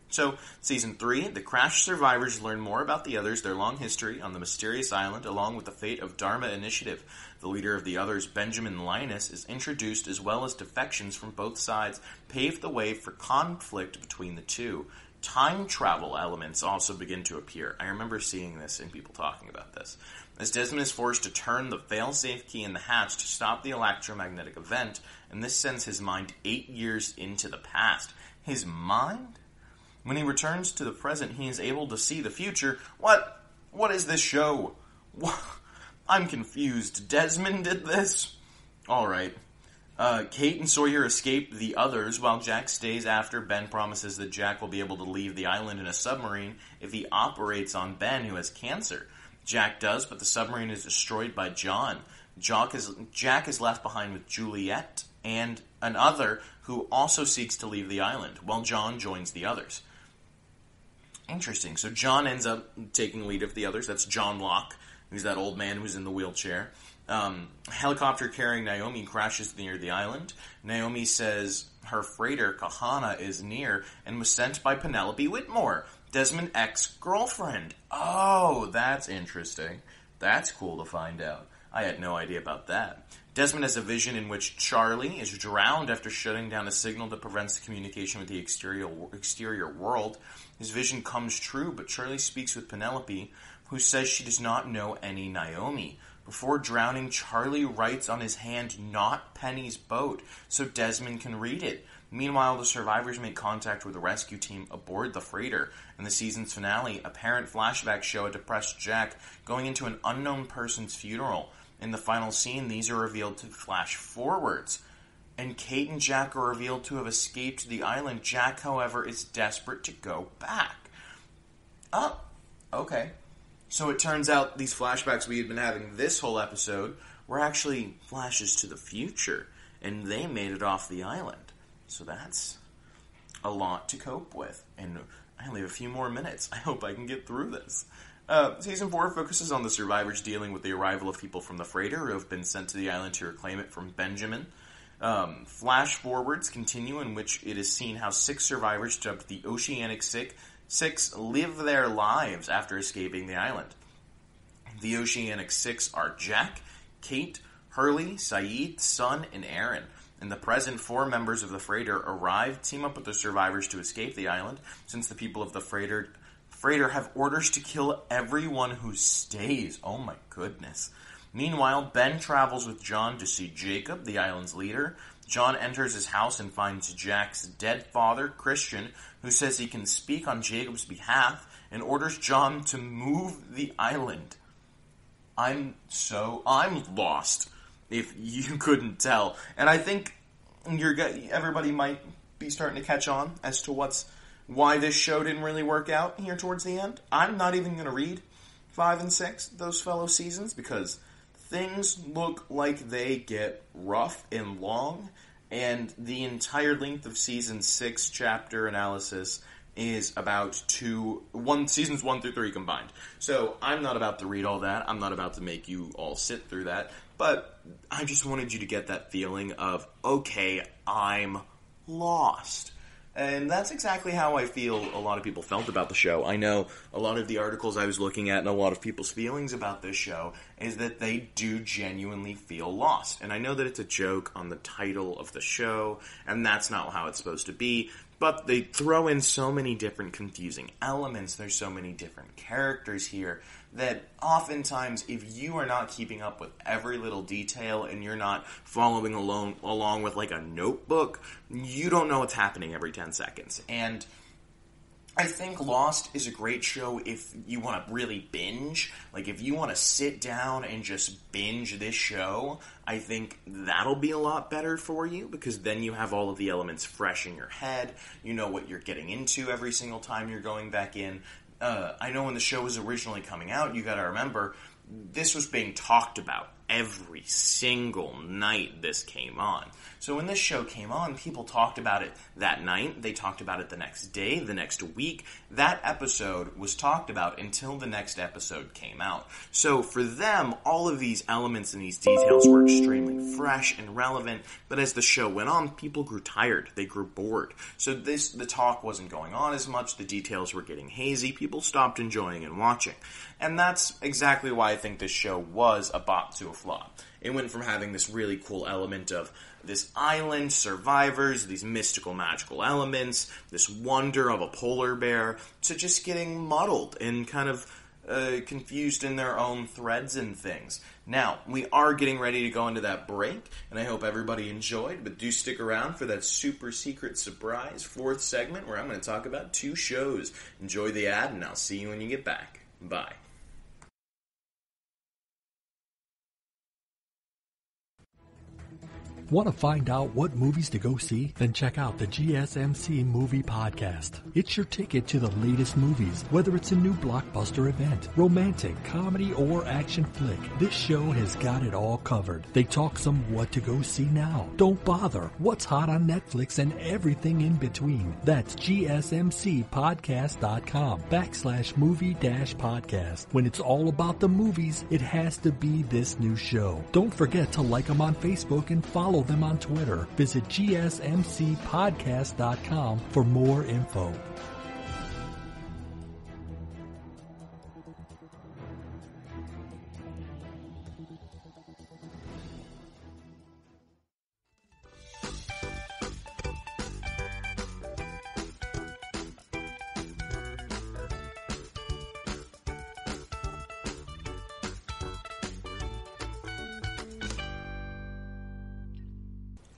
So, Season 3, the crash survivors learn more about the others, their long history on the mysterious island, along with the fate of Dharma Initiative. The leader of the others, Benjamin Linus, is introduced, as well as defections from both sides pave the way for conflict between the two. Time travel elements also begin to appear. I remember seeing this and people talking about this. As Desmond is forced to turn the fail-safe key in the hatch to stop the electromagnetic event, and this sends his mind 8 years into the past. His mind? When he returns to the present, he is able to see the future. What is this show? I'm confused. Desmond did this? Alright. Kate and Sawyer escape the others, while Jack stays after Ben promises that Jack will be able to leave the island in a submarine if he operates on Ben, who has cancer. Jack does, but the submarine is destroyed by John. Jack is left behind with Juliet and another who also seeks to leave the island, while John joins the others. Interesting. So John ends up taking lead of the others. That's John Locke, who's that old man who's in the wheelchair. A helicopter carrying Naomi crashes near the island. Naomi says her freighter, Kahana, is near and was sent by Penelope Widmore, Desmond's ex-girlfriend. Oh, that's interesting. That's cool to find out. I had no idea about that. Desmond has a vision in which Charlie is drowned after shutting down a signal that prevents the communication with the exterior world. His vision comes true, but Charlie speaks with Penelope, who says she does not know any Naomi. Before drowning, Charlie writes on his hand, "Not Penny's boat," so Desmond can read it. Meanwhile, the survivors make contact with the rescue team aboard the freighter. In the season's finale, apparent flashbacks show a depressed Jack going into an unknown person's funeral. In the final scene, these are revealed to flash forwards, and Kate and Jack are revealed to have escaped the island. Jack, however, is desperate to go back. Oh, okay. So it turns out these flashbacks we had been having this whole episode were actually flashes to the future, and they made it off the island. So that's a lot to cope with, and I only have a few more minutes. I hope I can get through this. Season 4 focuses on the survivors dealing with the arrival of people from the freighter who have been sent to the island to reclaim it from Benjamin. Flash forwards continue, in which it is seen how 6 survivors dubbed the Oceanic Six live their lives after escaping the island. The Oceanic Six are Jack, Kate, Hurley, Saeed, Sun, and Aaron. In the present, 4 members of the freighter arrive, team up with the survivors to escape the island, since the people of the freighter have orders to kill everyone who stays. Oh my goodness. Meanwhile, Ben travels with John to see Jacob, the island's leader. John enters his house and finds Jack's dead father, Christian, who says he can speak on Jacob's behalf and orders John to move the island. I'm lost, if you couldn't tell. And I think everybody might be starting to catch on as to why this show didn't really work out here towards the end. I'm not even going to read 5 and 6, those fellow seasons, because things look like they get rough and long, and the entire length of Season 6 chapter analysis is about seasons 1 through 3 combined. So I'm not about to read all that. I'm not about to make you all sit through that. But I just wanted you to get that feeling of, okay, I'm lost. And that's exactly how I feel a lot of people felt about the show. I know a lot of the articles I was looking at and a lot of people's feelings about this show is that they do genuinely feel lost. And I know that it's a joke on the title of the show, and that's not how it's supposed to be. But they throw in so many different confusing elements. There's so many different characters here that oftentimes, if you are not keeping up with every little detail and you're not following along with like a notebook, you don't know what's happening every 10 seconds. And I think Lost is a great show if you want to really binge. Like, if you want to sit down and just binge this show, I think that'll be a lot better for you, because then you have all of the elements fresh in your head. You know what you're getting into every single time you're going back in. I know when the show was originally coming out, you gotta remember, this was being talked about every single night this came on. So when this show came on, people talked about it that night, they talked about it the next day, the next week. That episode was talked about until the next episode came out. So for them, all of these elements and these details were extremely fresh and relevant, but as the show went on, people grew tired, they grew bored. So the talk wasn't going on as much, the details were getting hazy, people stopped enjoying and watching. And that's exactly why I think this show was a bop to a flop. It went from having this really cool element of this island, survivors, these mystical, magical elements, this wonder of a polar bear, to just getting muddled and kind of confused in their own threads and things. Now, we are getting ready to go into that break, and I hope everybody enjoyed, but do stick around for that super secret surprise 4th segment where I'm going to talk about 2 shows. Enjoy the ad, and I'll see you when you get back. Bye. Want to find out what movies to go see? Then check out the GSMC Movie Podcast. It's your ticket to the latest movies, whether it's a new blockbuster event, romantic, comedy, or action flick. This show has got it all covered. They talk some what to go see now. Don't bother. What's hot on Netflix and everything in between. That's GSMCpodcast.com/movie-podcast. When it's all about the movies, it has to be this new show. Don't forget to like them on Facebook and follow them on Twitter. Visit GSMCpodcast.com for more info.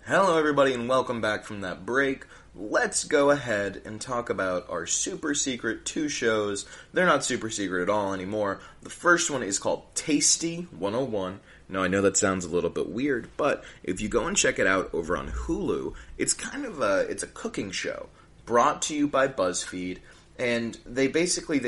Hello everybody and welcome back from that break. Let's go ahead and talk about our super secret 2 shows. They're not super secret at all anymore. The first one is called Tasty 101. Now I know that sounds a little bit weird, but if you go and check it out over on Hulu, it's kind of it's a cooking show brought to you by BuzzFeed, and they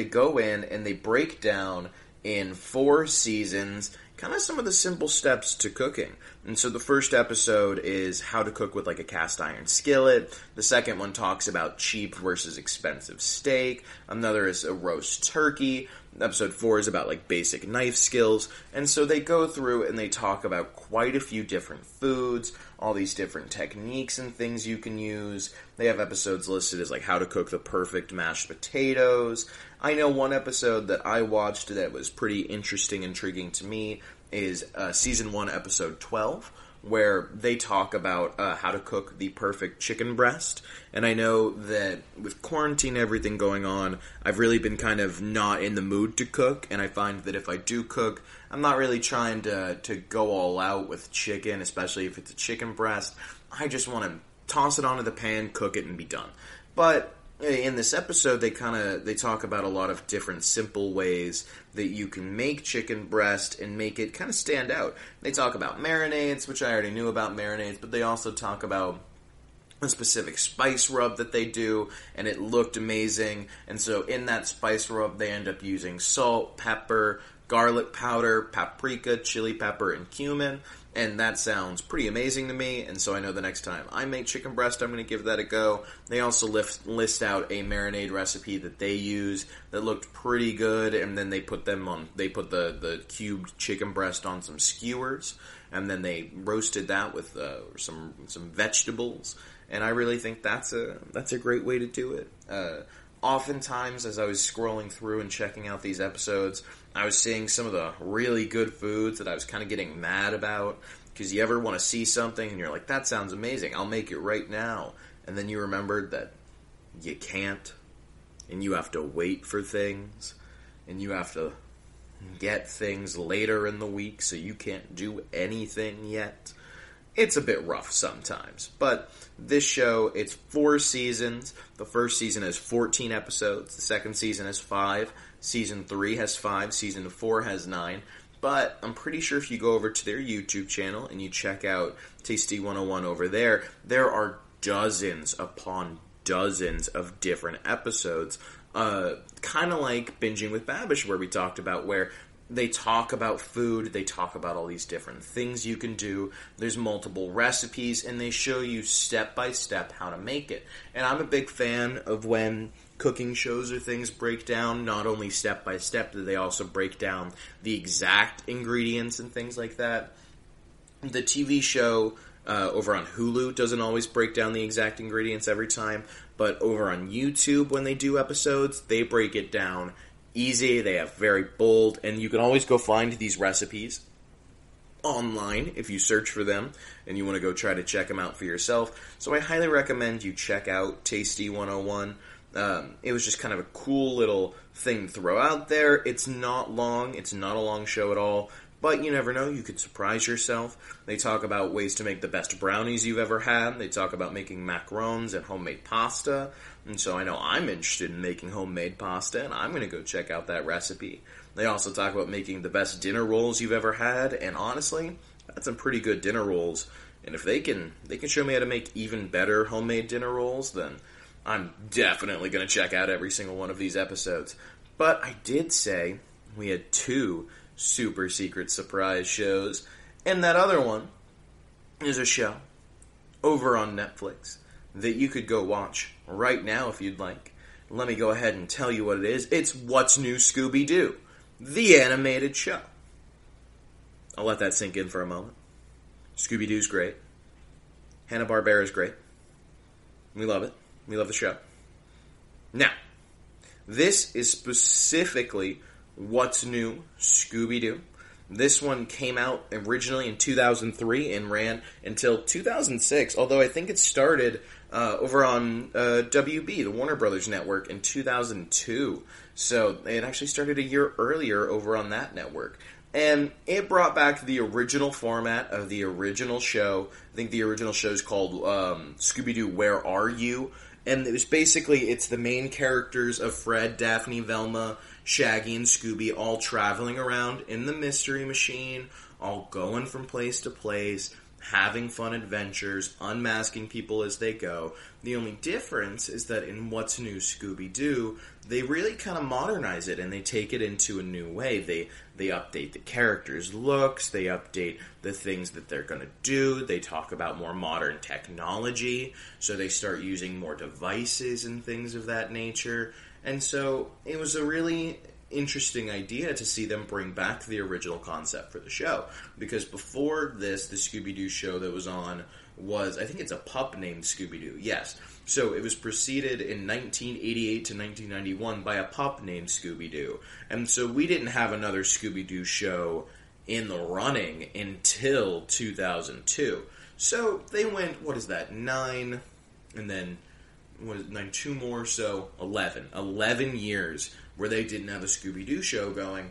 go in and they break down in 4 seasons, kind of some of the simple steps to cooking. And so the first episode is how to cook with like a cast iron skillet. The second one talks about cheap versus expensive steak. Another is a roast turkey. Episode 4 is about like basic knife skills. And so they go through and they talk about quite a few different foods, all these different techniques and things you can use. They have episodes listed as like how to cook the perfect mashed potatoes. I know one episode that I watched that was pretty interesting, intriguing to me is Season 1, Episode 12, where they talk about how to cook the perfect chicken breast. And I know that with quarantine and everything going on, I've really been kind of not in the mood to cook, and I find that if I do cook, I'm not really trying to go all out with chicken, especially if it's a chicken breast. I just want to toss it onto the pan, cook it, and be done. But in this episode, they talk about a lot of different simple ways that you can make chicken breast and make it kind of stand out. They talk about marinades, which I already knew about marinades, but they also talk about a specific spice rub that they do, and it looked amazing. And so in that spice rub, they end up using salt, pepper, garlic powder, paprika, chili pepper, and cumin. And that sounds pretty amazing to me, and so I know the next time I make chicken breast, I'm going to give that a go. They also list out a marinade recipe that they use that looked pretty good, and then they put the cubed chicken breast on some skewers, and then they roasted that with some vegetables, and I really think that's a great way to do it. Oftentimes, as I was scrolling through and checking out these episodes, I was seeing some of the really good foods that I was kind of getting mad about, because you ever want to see something and you're like, that sounds amazing, I'll make it right now, and then you remembered that you can't, and you have to wait for things, and you have to get things later in the week, so you can't do anything yet. It's a bit rough sometimes, but this show, it's 4 seasons. The first season has 14 episodes, the second season has 5, Season 3 has 5, Season 4 has 9, but I'm pretty sure if you go over to their YouTube channel and you check out Tasty 101 over there, there are dozens upon dozens of different episodes, kind of like Binging with Babish, where we talked about, where they talk about food, they talk about all these different things you can do, there's multiple recipes, and they show you step by step how to make it. And I'm a big fan of when cooking shows or things break down, not only step by step, but they also break down the exact ingredients and things like that. The TV show over on Hulu doesn't always break down the exact ingredients every time, but over on YouTube, when they do episodes, they break it down easy, they have very bold, and you can always go find these recipes online if you search for them and you want to go try to check them out for yourself. So I highly recommend you check out Tasty 101. It was just kind of a cool little thing to throw out there. It's not long, it's not a long show at all, but you never know, you could surprise yourself. They talk about ways to make the best brownies you've ever had. They talk about making macarons and homemade pasta. And so I know I'm interested in making homemade pasta, and I'm going to go check out that recipe. They also talk about making the best dinner rolls you've ever had, and honestly, that's some pretty good dinner rolls. And if they can show me how to make even better homemade dinner rolls, then I'm definitely going to check out every single one of these episodes. But I did say we had 2 super secret surprise shows, and that other one is a show over on Netflix that you could go watch right now if you'd like. Let me go ahead and tell you what it is. It's What's New Scooby-Doo, the animated show. I'll let that sink in for a moment. Scooby-Doo's great. Hanna-Barbera's great. We love it. We love the show. Now, this is specifically What's New Scooby-Doo. This one came out originally in 2003 and ran until 2006, although I think it started over on WB, the Warner Brothers network, in 2002. So it actually started a year earlier over on that network. And it brought back the original format of the original show. I think the original show is called Scooby-Doo, Where Are You? And it was basically, it's the main characters of Fred, Daphne, Velma, Shaggy, and Scooby all traveling around in the Mystery Machine, all going from place to place, having fun adventures, unmasking people as they go. The only difference is that in What's New Scooby-Doo, they really kind of modernize it and they take it into a new way. They update the characters' looks, they update the things that they're going to do, they talk about more modern technology, so they start using more devices and things of that nature. And so it was a really interesting idea to see them bring back the original concept for the show. Because before this, the Scooby-Doo show that was on was, I think it's a pup named Scooby-Doo, yes. So it was preceded in 1988 to 1991 by a pup named Scooby-Doo. And so we didn't have another Scooby-Doo show in the running until 2002. So they went, 9, and then 9, 2 more, so 11. 11 years where they didn't have a Scooby-Doo show going.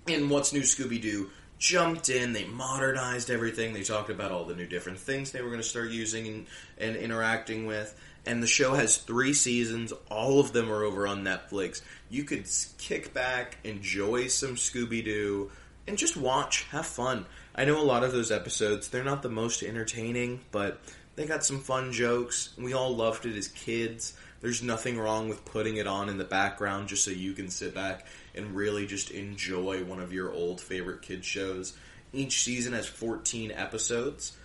And What's New Scooby-Doo jumped in, they modernized everything, they talked about all the new different things they were going to start using and interacting with. And the show has 3 seasons, all of them are over on Netflix. You could kick back, enjoy some Scooby-Doo, and just watch, have fun. I know a lot of those episodes, they're not the most entertaining, but they got some fun jokes. We all loved it as kids. There's nothing wrong with putting it on in the background just so you can sit back and really just enjoy one of your old favorite kids shows. Each season has 14 episodes,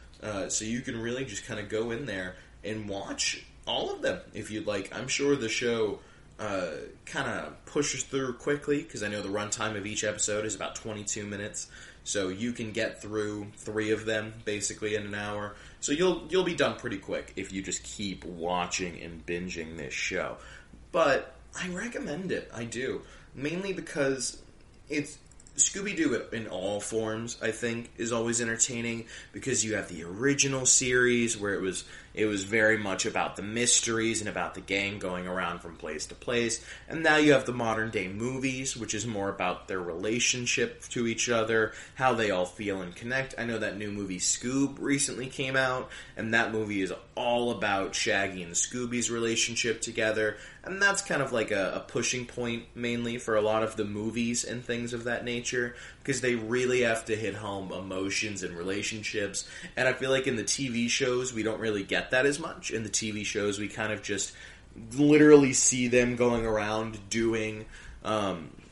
so you can really just kind of go in there and watch all of them if you'd like. I'm sure the show kind of pushes through quickly because I know the runtime of each episode is about 22 minutes. So you can get through 3 of them basically in an hour. So you'll be done pretty quick if you just keep watching and binging this show. But I recommend it. I do. Mainly because it's Scooby-Doo in all forms, I think, is always entertaining because you have the original series where it was very much about the mysteries and about the gang going around from place to place. And now you have the modern day movies, which is more about their relationship to each other, how they all feel and connect. I know that new movie Scoob recently came out, and that movie is all about Shaggy and Scooby's relationship together. And that's kind of like a pushing point mainly for a lot of the movies and things of that nature, because they really have to hit home emotions and relationships. And I feel like in the TV shows, we don't really get that as much. In the TV shows, we kind of just literally see them going around doing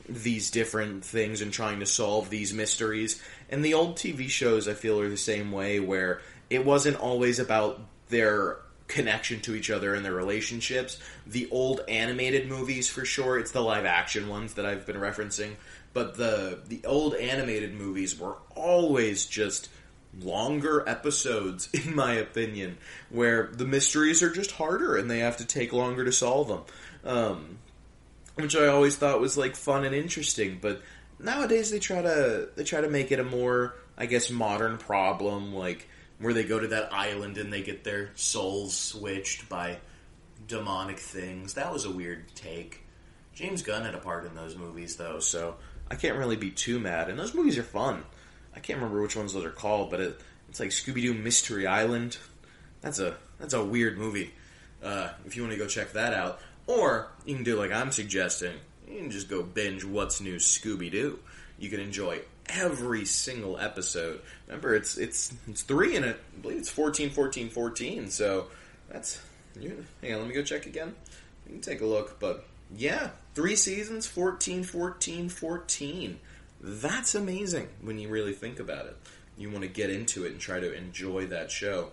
these different things and trying to solve these mysteries. And the old TV shows, I feel, are the same way, where it wasn't always about their connection to each other and their relationships. The old animated movies, for sure, it's the live action ones that I've been referencing, but the old animated movies were always just longer episodes, in my opinion, where the mysteries are just harder and they have to take longer to solve them, which I always thought was like fun and interesting. But nowadays they try to make it a more, I guess, modern problem, like where they go to that island and they get their souls switched by demonic things. That was a weird take. James Gunn had a part in those movies, though, so I can't really be too mad. And those movies are fun. I can't remember which ones those are called, but it's like Scooby-Doo Mystery Island. That's a weird movie. If you want to go check that out. Or, you can do like I'm suggesting. You can just go binge What's New Scooby-Doo. You can enjoy every single episode. Remember, it's 3 in it. I believe it's 14, 14, 14. So that's... Hang on, let me go check again. You can take a look. But yeah, 3 seasons, 14, 14, 14. That's amazing when you really think about it. You want to get into it and try to enjoy that show.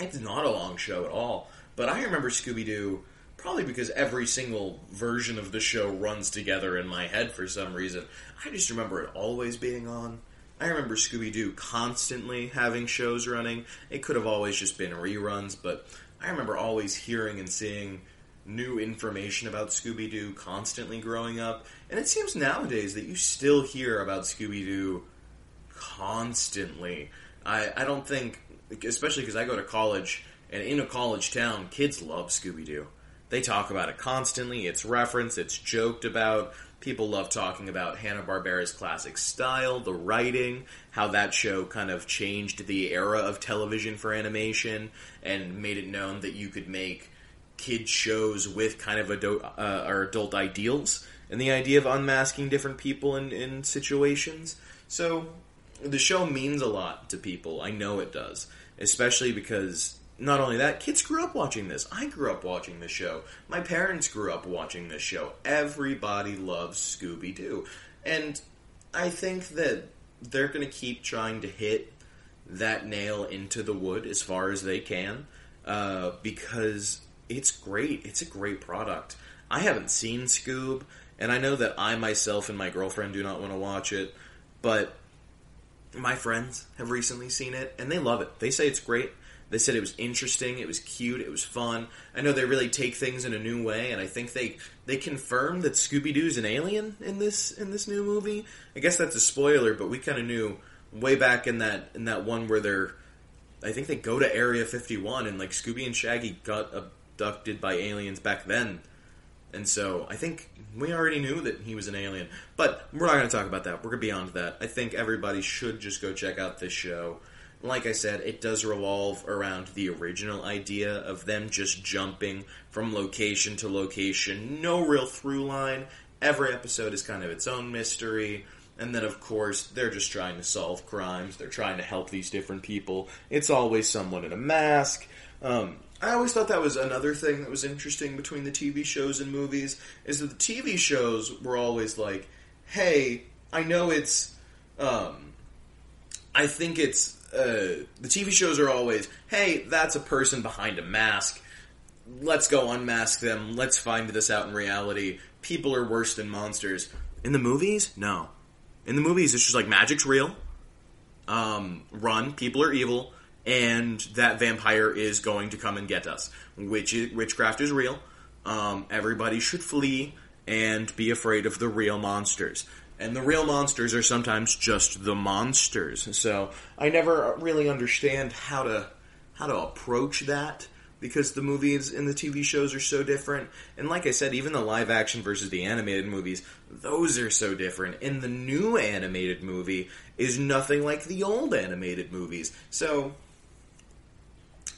It's not a long show at all. But I remember Scooby-Doo... probably because every single version of the show runs together in my head for some reason. I just remember it always being on. I remember Scooby-Doo constantly having shows running. It could have always just been reruns, but I remember always hearing and seeing new information about Scooby-Doo constantly growing up. And it seems nowadays that you still hear about Scooby-Doo constantly. I don't think, especially because I go to college, and in a college town, kids love Scooby-Doo. They talk about it constantly. It's referenced. It's joked about. People love talking about Hanna-Barbera's classic style, the writing, how that show kind of changed the era of television for animation and made it known that you could make kids shows with kind of adult ideals and the idea of unmasking different people in situations. So the show means a lot to people. I know it does. Especially because, not only that, kids grew up watching this. I grew up watching this show. My parents grew up watching this show. Everybody loves Scooby-Doo. And I think that they're going to keep trying to hit that nail into the wood as far as they can, because it's great. It's a great product. I haven't seen Scoob, and I know that I myself and my girlfriend do not want to watch it, but my friends have recently seen it, and they love it. They say it's great. They said it was interesting, it was cute, it was fun. I know they really take things in a new way, and I think they confirmed that Scooby-Doo's an alien in this new movie. I guess that's a spoiler, but we kind of knew way back in that one where I think they go to Area 51, and like Scooby and Shaggy got abducted by aliens back then. And so I think we already knew that he was an alien. But we're not going to talk about that. We're going to be on to that. I think everybody should just go check out this show. Like I said, it does revolve around the original idea of them just jumping from location to location. No real through line. Every episode is kind of its own mystery. And then, of course, they're just trying to solve crimes. They're trying to help these different people. It's always someone in a mask. I always thought that was another thing that was interesting between the TV shows and movies, is that the TV shows were always like, hey, I know it's, I think it's, the TV shows are always, hey, that's a person behind a mask. Let's go unmask them. Let's find this out in reality. People are worse than monsters. In the movies? No. In the movies, it's just like, magic's real. Run. People are evil. And that vampire is going to come and get us. Witchcraft is real. Everybody should flee and be afraid of the real monsters. And the real monsters are sometimes just the monsters. So I never really understand how to approach that, because the movies and the TV shows are so different. And like I said, even the live action versus the animated movies, those are so different. And the new animated movie is nothing like the old animated movies. So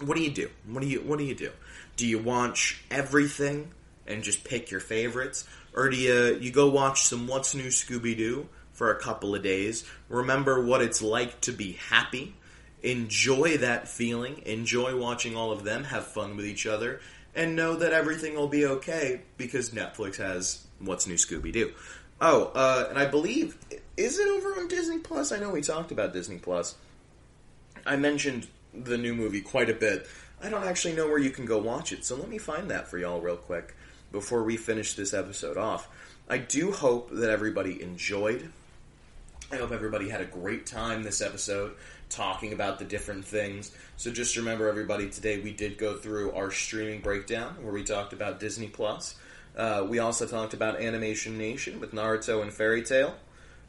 what do you do? What do you do? Do you watch everything and just pick your favorites? Or do you go watch some What's New Scooby-Doo for a couple of days, remember what it's like to be happy, enjoy that feeling, enjoy watching all of them, have fun with each other, and know that everything will be okay because Netflix has What's New Scooby-Doo. Oh, and I believe, is it over on Disney Plus? I know we talked about Disney Plus. I mentioned the new movie quite a bit. I don't actually know where you can go watch it, so let me find that for y'all real quick before we finish this episode off. I do hope that everybody enjoyed. I hope everybody had a great time this episode talking about the different things. So just remember, everybody, today we did go through our streaming breakdown where we talked about Disney Plus. We also talked about Animation Nation with Naruto and Fairy Tail.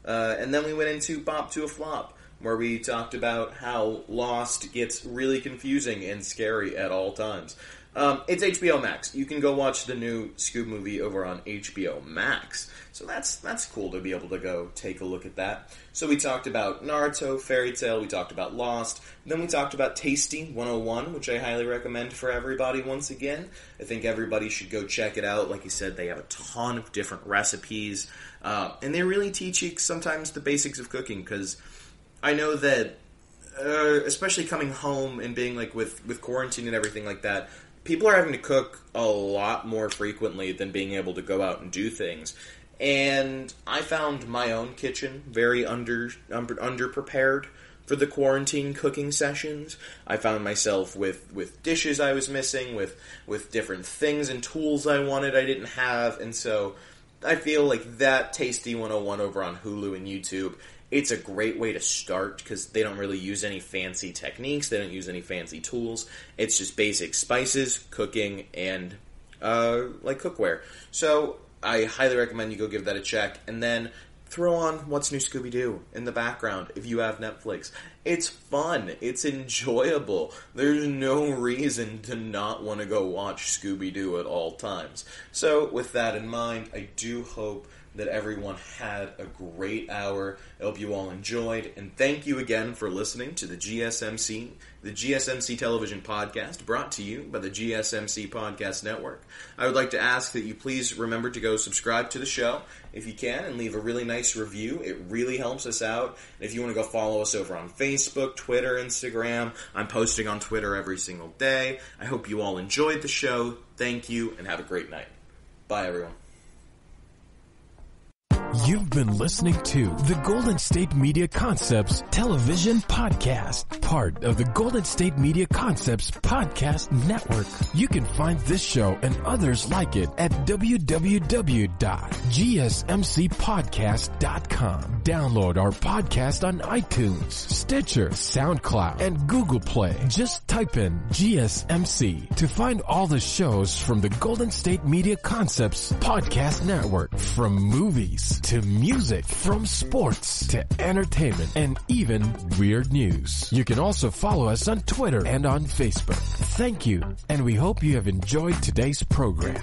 And then we went into Bop to a Flop, where we talked about how Lost gets really confusing and scary at all times. It's HBO Max. You can go watch the new Scoob movie over on HBO Max. So that's cool to be able to go take a look at that. So we talked about Naruto, Fairy Tail, we talked about Lost, then we talked about Tasty 101, which I highly recommend for everybody once again. I think everybody should go check it out. Like you said, they have a ton of different recipes, and they really teach you sometimes the basics of cooking, because I know that, especially coming home and being like with quarantine and everything like that, people are having to cook a lot more frequently than being able to go out and do things. And I found my own kitchen very underprepared for the quarantine cooking sessions. I found myself with dishes I was missing, with different things and tools I wanted I didn't have. And so I feel like that Tasty 101 over on Hulu and YouTube, it's a great way to start, because they don't really use any fancy techniques. They don't use any fancy tools. It's just basic spices, cooking, and like cookware. So I highly recommend you go give that a check. And then throw on What's New Scooby-Doo in the background if you have Netflix. It's fun. It's enjoyable. There's no reason to not want to go watch Scooby-Doo at all times. So with that in mind, I do hope that everyone had a great hour. I hope you all enjoyed, and thank you again for listening to the GSMC Television Podcast, brought to you by the GSMC Podcast Network. I would like to ask that you please remember to go subscribe to the show if you can, and leave a really nice review. It really helps us out. And if you want to go follow us over on Facebook, Twitter, Instagram, I'm posting on Twitter every single day. I hope you all enjoyed the show. Thank you, and have a great night. Bye, everyone. You've been listening to the Golden State Media Concepts Television Podcast, part of the Golden State Media Concepts Podcast Network. You can find this show and others like it at www.gsmcpodcast.com. Download our podcast on iTunes, Stitcher, SoundCloud, and Google Play. Just type in GSMC to find all the shows from the Golden State Media Concepts Podcast Network, from movies to music, from sports to entertainment, and even weird news. You can also follow us on Twitter and on Facebook. Thank you, and we hope you have enjoyed today's program.